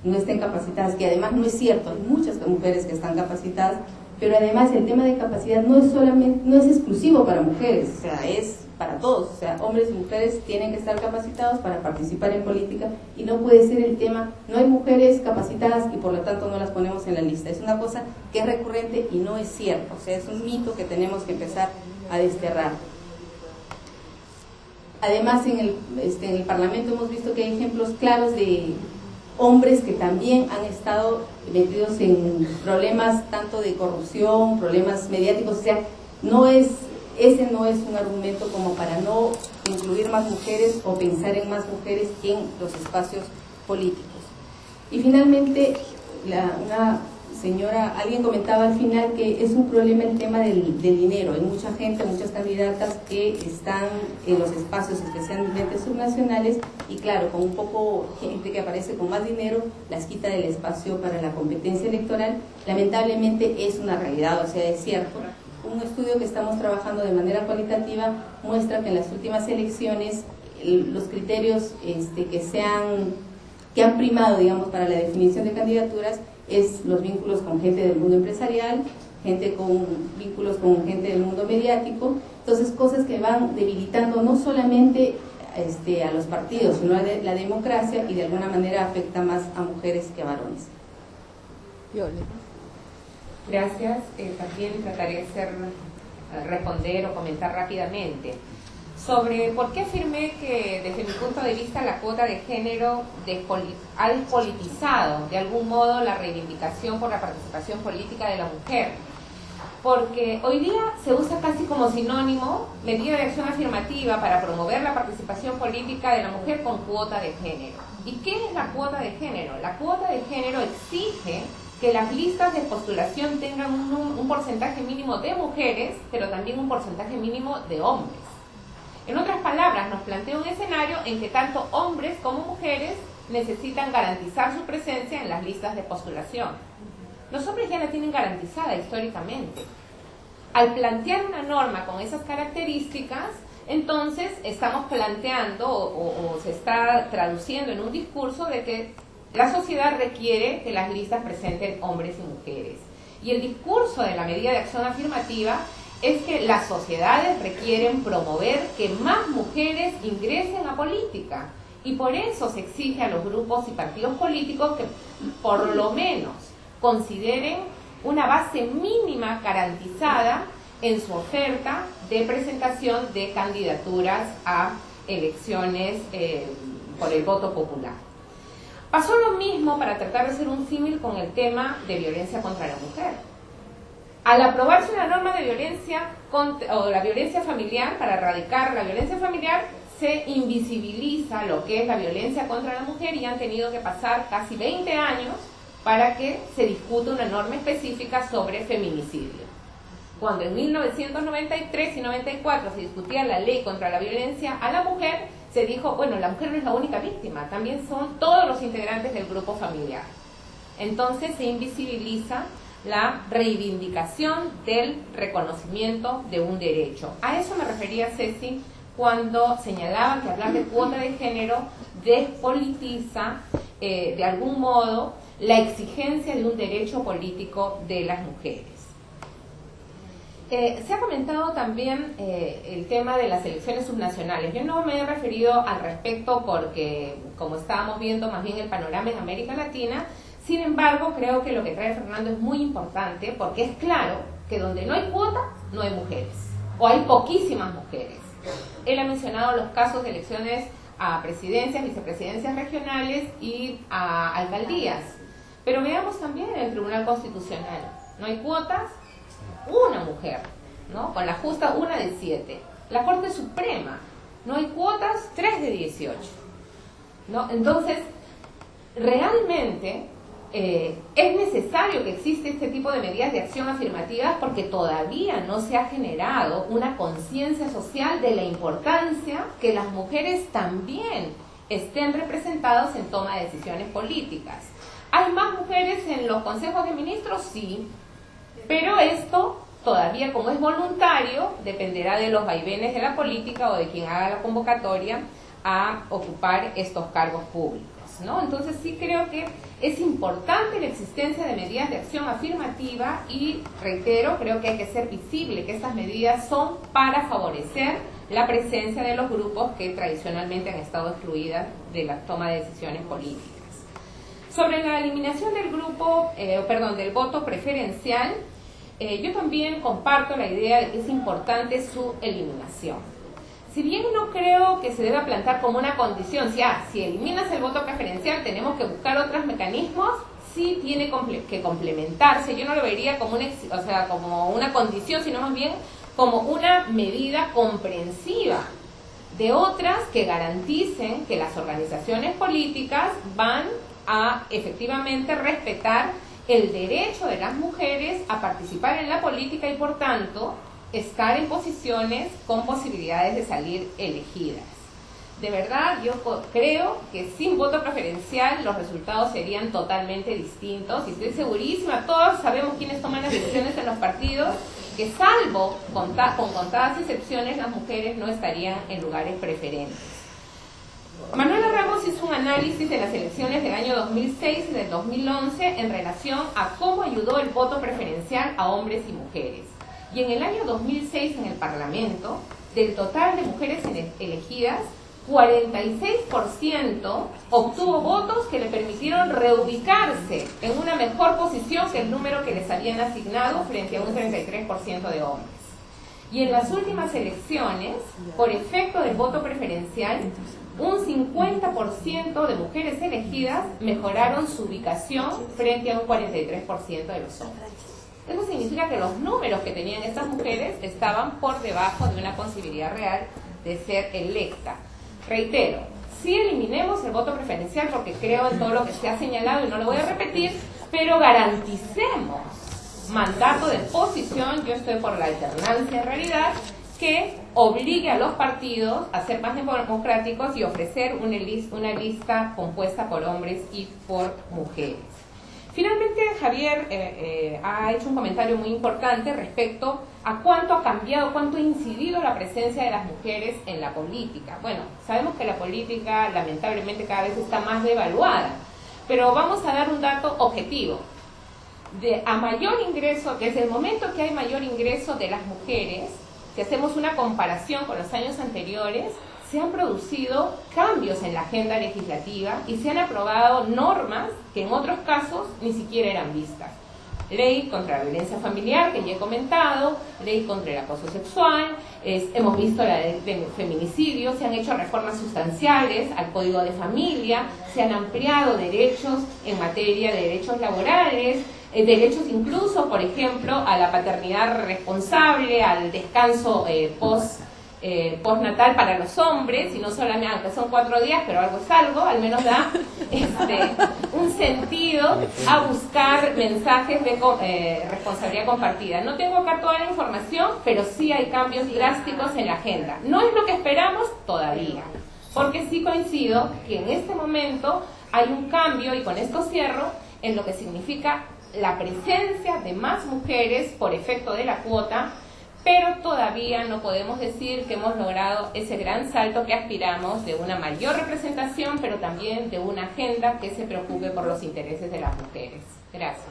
no estén capacitadas, que además no es cierto, hay muchas mujeres que están capacitadas, pero además el tema de capacidad no es exclusivo para mujeres, o sea, es para todos, o sea, hombres y mujeres tienen que estar capacitados para participar en política, y no puede ser el tema, no hay mujeres capacitadas y por lo tanto no las ponemos en la lista. Es una cosa que es recurrente y no es cierto, o sea, es un mito que tenemos que empezar a desterrar. Además, en el Parlamento hemos visto que hay ejemplos claros de hombres que también han estado metidos en problemas tanto de corrupción, problemas mediáticos, o sea, ese no es un argumento como para no incluir más mujeres o pensar en más mujeres en los espacios políticos. Y finalmente, alguien comentaba al final que es un problema el tema del dinero. Hay mucha gente, muchas candidatas que están en los espacios especialmente subnacionales y claro, con un poco gente que aparece con más dinero, las quita del espacio para la competencia electoral. Lamentablemente es una realidad, o sea, es cierto. Un estudio que estamos trabajando de manera cualitativa muestra que en las últimas elecciones los criterios que han primado, digamos, para la definición de candidaturas es los vínculos con gente del mundo empresarial, gente con vínculos con gente del mundo mediático. Entonces, cosas que van debilitando no solamente a los partidos, sino a la democracia, y de alguna manera afecta más a mujeres que a varones. Gracias. También trataré de responder o comentar rápidamente sobre por qué afirmé que desde mi punto de vista la cuota de género ha despolitizado de algún modo la reivindicación por la participación política de la mujer. Porque hoy día se usa casi como sinónimo medida de acción afirmativa para promover la participación política de la mujer con cuota de género. ¿Y qué es la cuota de género? La cuota de género exige que las listas de postulación tengan un porcentaje mínimo de mujeres, pero también un porcentaje mínimo de hombres. En otras palabras, nos plantea un escenario en que tanto hombres como mujeres necesitan garantizar su presencia en las listas de postulación. Los hombres ya la tienen garantizada históricamente. Al plantear una norma con esas características, entonces estamos planteando o se está traduciendo en un discurso de que la sociedad requiere que las listas presenten hombres y mujeres. Y el discurso de la medida de acción afirmativa es que las sociedades requieren promover que más mujeres ingresen a política, y por eso se exige a los grupos y partidos políticos que por lo menos consideren una base mínima garantizada en su oferta de presentación de candidaturas a elecciones por el voto popular. Pasó lo mismo, para tratar de hacer un símil, con el tema de violencia contra la mujer. Al aprobarse una norma de violencia o la violencia familiar, para erradicar la violencia familiar, se invisibiliza lo que es la violencia contra la mujer, y han tenido que pasar casi 20 años para que se discuta una norma específica sobre feminicidio. Cuando en 1993 y 94 se discutía la ley contra la violencia a la mujer, se dijo, bueno, la mujer no es la única víctima, también son todos los integrantes del grupo familiar. Entonces se invisibiliza la reivindicación del reconocimiento de un derecho. A eso me refería Ceci cuando señalaba que hablar de cuota de género despolitiza de algún modo, la exigencia de un derecho político de las mujeres. Se ha comentado también el tema de las elecciones subnacionales. Yo no me he referido al respecto porque, como estábamos viendo más bien el panorama en América Latina, sin embargo, creo que lo que trae Fernando es muy importante porque es claro que donde no hay cuota, no hay mujeres, o hay poquísimas mujeres. Él ha mencionado los casos de elecciones a presidencias, vicepresidencias regionales y a alcaldías. Pero veamos también en el Tribunal Constitucional. No hay cuotas, una mujer, ¿no? Con la justa 1 de 7. La Corte Suprema, no hay cuotas, 3 de 18, ¿no? Entonces, realmente es necesario que exista este tipo de medidas de acción afirmativas porque todavía no se ha generado una conciencia social de la importancia que las mujeres también estén representadas en toma de decisiones políticas. ¿Hay más mujeres en los consejos de ministros? Sí, pero esto todavía, como es voluntario, dependerá de los vaivenes de la política o de quien haga la convocatoria a ocupar estos cargos públicos, ¿no? Entonces sí creo que es importante la existencia de medidas de acción afirmativa y, reitero, creo que hay que ser visible que estas medidas son para favorecer la presencia de los grupos que tradicionalmente han estado excluidas de la toma de decisiones políticas. Sobre la eliminación del del voto preferencial, yo también comparto la idea de que es importante su eliminación. Si bien no creo que se deba plantear como una condición, si eliminas el voto preferencial tenemos que buscar otros mecanismos, sí tiene que complementarse. Yo no lo vería como como una condición, sino más bien como una medida comprensiva de otras que garanticen que las organizaciones políticas van a efectivamente respetar el derecho de las mujeres a participar en la política y por tanto estar en posiciones con posibilidades de salir elegidas. De verdad, yo creo que sin voto preferencial los resultados serían totalmente distintos y estoy segurísima, todos sabemos quiénes toman las decisiones en los partidos, que salvo con contadas excepciones las mujeres no estarían en lugares preferentes. Manuela Ramos hizo un análisis de las elecciones del año 2006 y del 2011 en relación a cómo ayudó el voto preferencial a hombres y mujeres. Y en el año 2006 en el Parlamento, del total de mujeres elegidas, 46% obtuvo votos que le permitieron reubicarse en una mejor posición que el número que les habían asignado frente a un 33% de hombres. Y en las últimas elecciones, por efecto del voto preferencial, un 50% de mujeres elegidas mejoraron su ubicación frente a un 43% de los hombres. Eso significa que los números que tenían estas mujeres estaban por debajo de una posibilidad real de ser electa. Reitero, sí eliminemos el voto preferencial porque creo en todo lo que se ha señalado y no lo voy a repetir, pero garanticemos mandato de posición, yo estoy por la alternancia en realidad, que obligue a los partidos a ser más democráticos y ofrecer una lista compuesta por hombres y por mujeres. Finalmente, Javier ha hecho un comentario muy importante respecto a cuánto ha cambiado, cuánto ha incidido la presencia de las mujeres en la política. Bueno, sabemos que la política lamentablemente cada vez está más devaluada, pero vamos a dar un dato objetivo. A mayor ingreso, desde el momento que hay mayor ingreso de las mujeres, si hacemos una comparación con los años anteriores, se han producido cambios en la agenda legislativa y se han aprobado normas que en otros casos ni siquiera eran vistas. Ley contra la violencia familiar, que ya he comentado, ley contra el acoso sexual, hemos visto la ley de feminicidio, se han hecho reformas sustanciales al Código de Familia, se han ampliado derechos en materia de derechos laborales, derechos incluso, por ejemplo, a la paternidad responsable, al descanso postnatal para los hombres, y no solamente, aunque son 4 días, pero algo es algo, al menos da un sentido a buscar mensajes de responsabilidad compartida. No tengo acá toda la información, pero sí hay cambios drásticos en la agenda. No es lo que esperamos todavía, porque sí coincido que en este momento hay un cambio, y con esto cierro, en lo que significa la presencia de más mujeres por efecto de la cuota pero todavía no podemos decir que hemos logrado ese gran salto que aspiramos de una mayor representación, pero también de una agenda que se preocupe por los intereses de las mujeres. Gracias.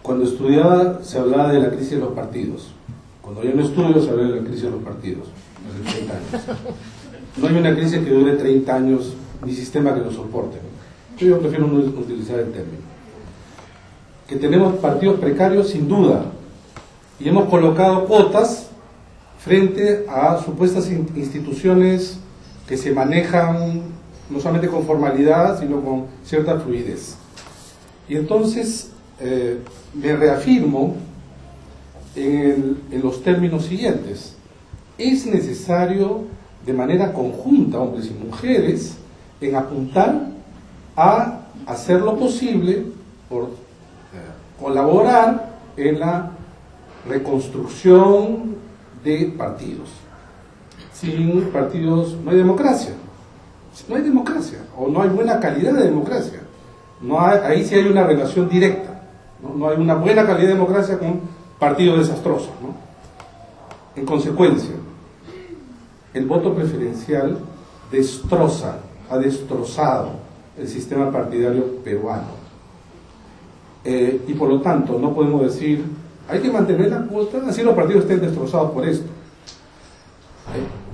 Cuando estudiaba se hablaba de la crisis de los partidos. Cuando yo no estudio se habla de la crisis de los partidos, hace 30 años. No hay una crisis que dure 30 años, ni sistema que lo soporte. Yo prefiero no utilizar el término. Que tenemos partidos precarios sin duda, y hemos colocado cuotas frente a supuestas instituciones que se manejan no solamente con formalidad, sino con cierta fluidez. Y entonces me reafirmo en los términos siguientes. Es necesario, de manera conjunta, hombres y mujeres, en apuntar a hacer lo posible por colaborar en la reconstrucción de partidos. Sin partidos no hay democracia. No hay democracia, o no hay buena calidad de democracia. Ahí sí hay una relación directa. No hay una buena calidad de democracia con partidos desastrosos, ¿no? En consecuencia, el voto preferencial ha destrozado el sistema partidario peruano. Y por lo tanto, no podemos decir, hay que mantener la cuota, así los partidos estén destrozados por esto.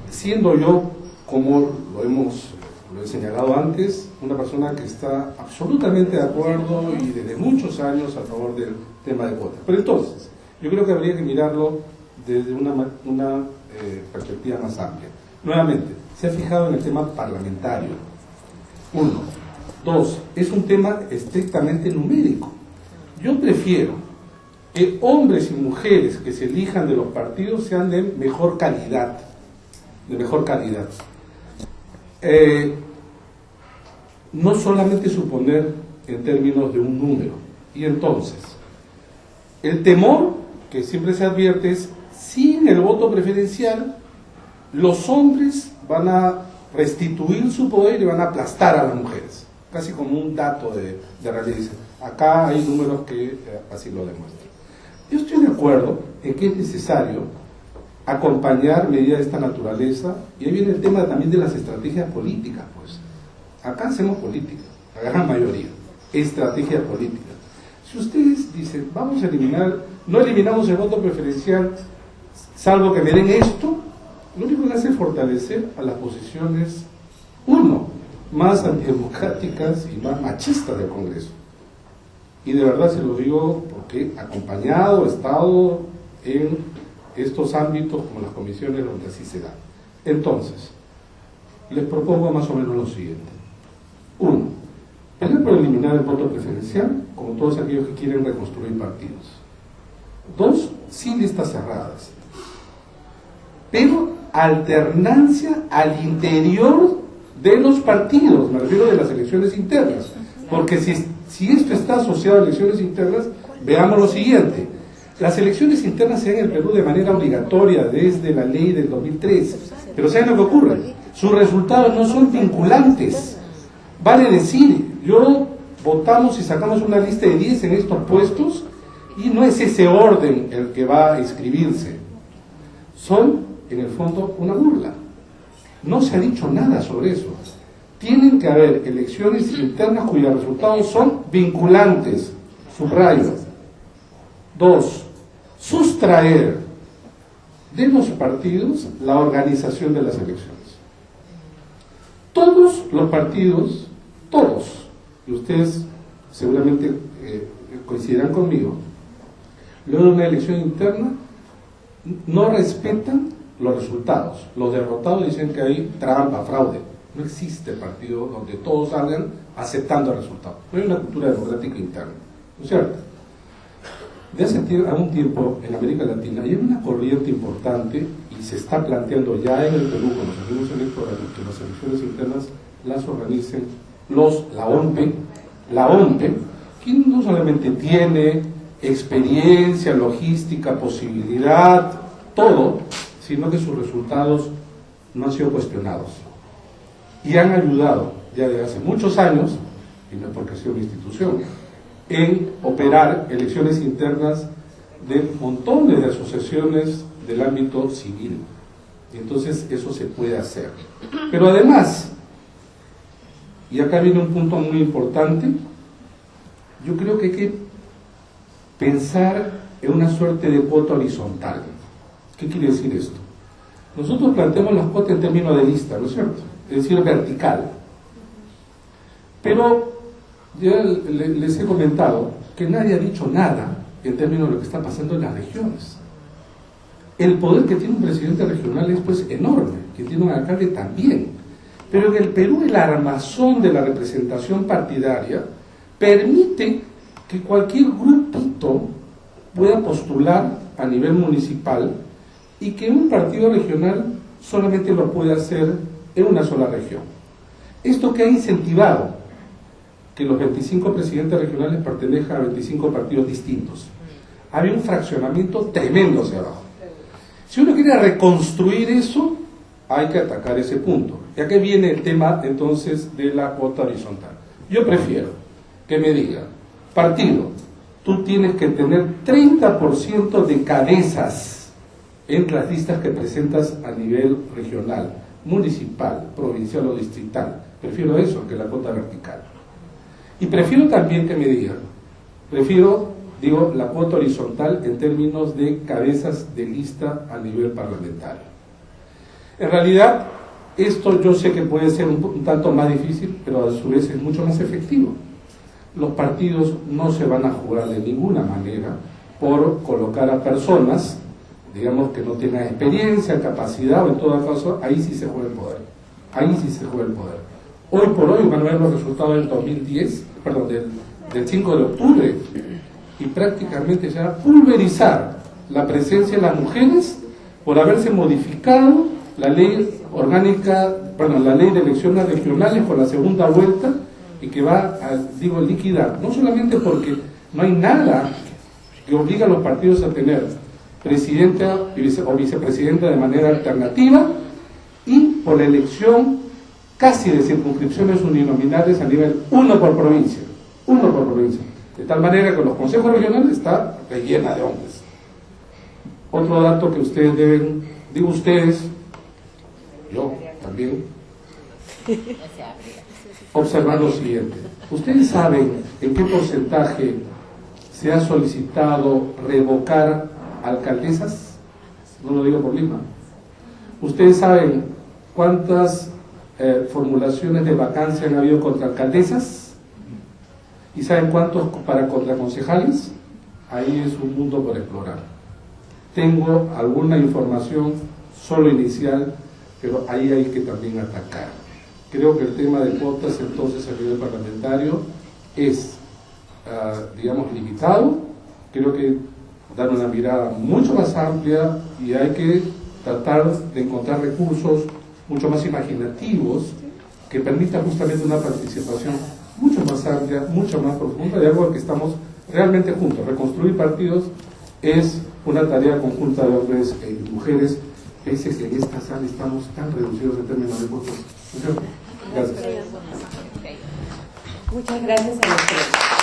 Siendo yo, como lo he señalado antes, una persona que está absolutamente de acuerdo y desde muchos años a favor del tema de cuotas. Pero entonces, yo creo que habría que mirarlo desde una perspectiva más amplia. Nuevamente, se ha fijado en el tema parlamentario. 1. 2. Es un tema estrictamente numérico. Yo prefiero que hombres y mujeres que se elijan de los partidos sean de mejor calidad. No solamente suponer en términos de un número. Y entonces, el temor que siempre se advierte es, sin el voto preferencial, los hombres van a restituir su poder y van a aplastar a las mujeres, casi como un dato de realidad. Acá hay números que así lo demuestran. Yo estoy de acuerdo en que es necesario acompañar medidas de esta naturaleza, y ahí viene el tema también de las estrategias políticas. Pues acá hacemos política, la gran mayoría, estrategia política. Si ustedes dicen, vamos a eliminar, no eliminamos el voto preferencial, salvo que me den esto, lo único que hace es fortalecer a las posiciones, más antidemocráticas y más machistas del Congreso. Y de verdad se lo digo porque acompañado, he estado en estos ámbitos como las comisiones donde así se da. Entonces, les propongo más o menos lo siguiente. 1. Pelear por eliminar el voto preferencial, como todos aquellos que quieren reconstruir partidos. 2. Sin listas cerradas. Pero alternancia al interior de los partidos, me refiero de las elecciones internas. Porque si esto está asociado a elecciones internas, veamos lo siguiente. Las elecciones internas se dan en el Perú de manera obligatoria desde la ley del 2003. Pero ¿saben lo que ocurre? Sus resultados no son vinculantes. Vale decir, votamos y sacamos una lista de 10 en estos puestos y no es ese orden el que va a inscribirse. Son, en el fondo, una burla. No se ha dicho nada sobre eso. Tienen que haber elecciones internas cuyos resultados son vinculantes. Subrayo. 2. Sustraer de los partidos la organización de las elecciones. Todos los partidos, y ustedes seguramente coincidirán conmigo, luego de una elección interna, no respetan los resultados. Los derrotados dicen que hay trampa, fraude. No existe partido donde todos salgan aceptando el resultado. No hay una cultura democrática interna, ¿no es cierto? De hace algún tiempo en América Latina hay una corriente importante y se está planteando ya en el Perú con los organismos electorales que las elecciones internas las organicen la OMPE, que no solamente tiene experiencia, logística, posibilidad, todo, sino que sus resultados no han sido cuestionados. Y han ayudado ya desde hace muchos años, y no es porque ha sido una institución, en operar elecciones internas de montones de asociaciones del ámbito civil. Y entonces eso se puede hacer. Pero además, y acá viene un punto muy importante, yo creo que hay que pensar en una suerte de cuota horizontal. ¿Qué quiere decir esto? Nosotros planteamos las cuotas en términos de lista, ¿no es cierto? Es decir, vertical. Pero ya les he comentado que nadie ha dicho nada en términos de lo que está pasando en las regiones. El poder que tiene un presidente regional es pues enorme, que tiene un alcalde también. Pero en el Perú el armazón de la representación partidaria permite que cualquier grupito pueda postular a nivel municipal y que un partido regional solamente lo puede hacer en una sola región. Esto que ha incentivado que los 25 presidentes regionales pertenezcan a 25 partidos distintos. Había un fraccionamiento tremendo hacia abajo. Si uno quiere reconstruir eso, hay que atacar ese punto. Y aquí viene el tema entonces de la cuota horizontal. Yo prefiero que me digan, partido, tú tienes que tener 30% de cabezas en las listas que presentas a nivel regional, municipal, provincial o distrital. Prefiero eso que la cuota vertical. Y prefiero también que me digan, digo, la cuota horizontal en términos de cabezas de lista a nivel parlamentario. En realidad, esto yo sé que puede ser un tanto más difícil, pero a su vez es mucho más efectivo. Los partidos no se van a jugar de ninguna manera por colocar a personas, digamos, que no tengan experiencia, capacidad, o en todo caso, ahí sí se juega el poder. Ahí sí se juega el poder. Hoy por hoy van a ver los resultados del 2010, perdón, del 5 de octubre, y prácticamente ya pulverizar la presencia de las mujeres por haberse modificado la ley orgánica, perdón, la ley de elecciones regionales por la segunda vuelta, y que va a, digo, liquidar, no solamente porque no hay nada que obliga a los partidos a tener presidenta o vicepresidenta de manera alternativa, y por la elección casi de circunscripciones uninominales a nivel uno por provincia, de tal manera que los consejos regionales están rellena de hombres. Otro dato que ustedes deben, digo ustedes, yo también, observar lo siguiente. ¿Ustedes saben en qué porcentaje se ha solicitado revocar alcaldesas? No lo digo por Lima. ¿Ustedes saben cuántas formulaciones de vacancia han habido contra alcaldesas? ¿Y saben cuántos para contraconcejales? Ahí es un mundo por explorar. Tengo alguna información solo inicial, pero ahí hay que también atacar. Creo que el tema de cuotas entonces a nivel parlamentario es, digamos, limitado. Creo que dar una mirada mucho más amplia y hay que tratar de encontrar recursos mucho más imaginativos que permitan justamente una participación mucho más amplia, mucho más profunda de algo al que estamos realmente juntos. Reconstruir partidos es una tarea conjunta de hombres y mujeres. Pese que en esta sala estamos tan reducidos en términos de votos. Gracias. Muchas gracias a ustedes.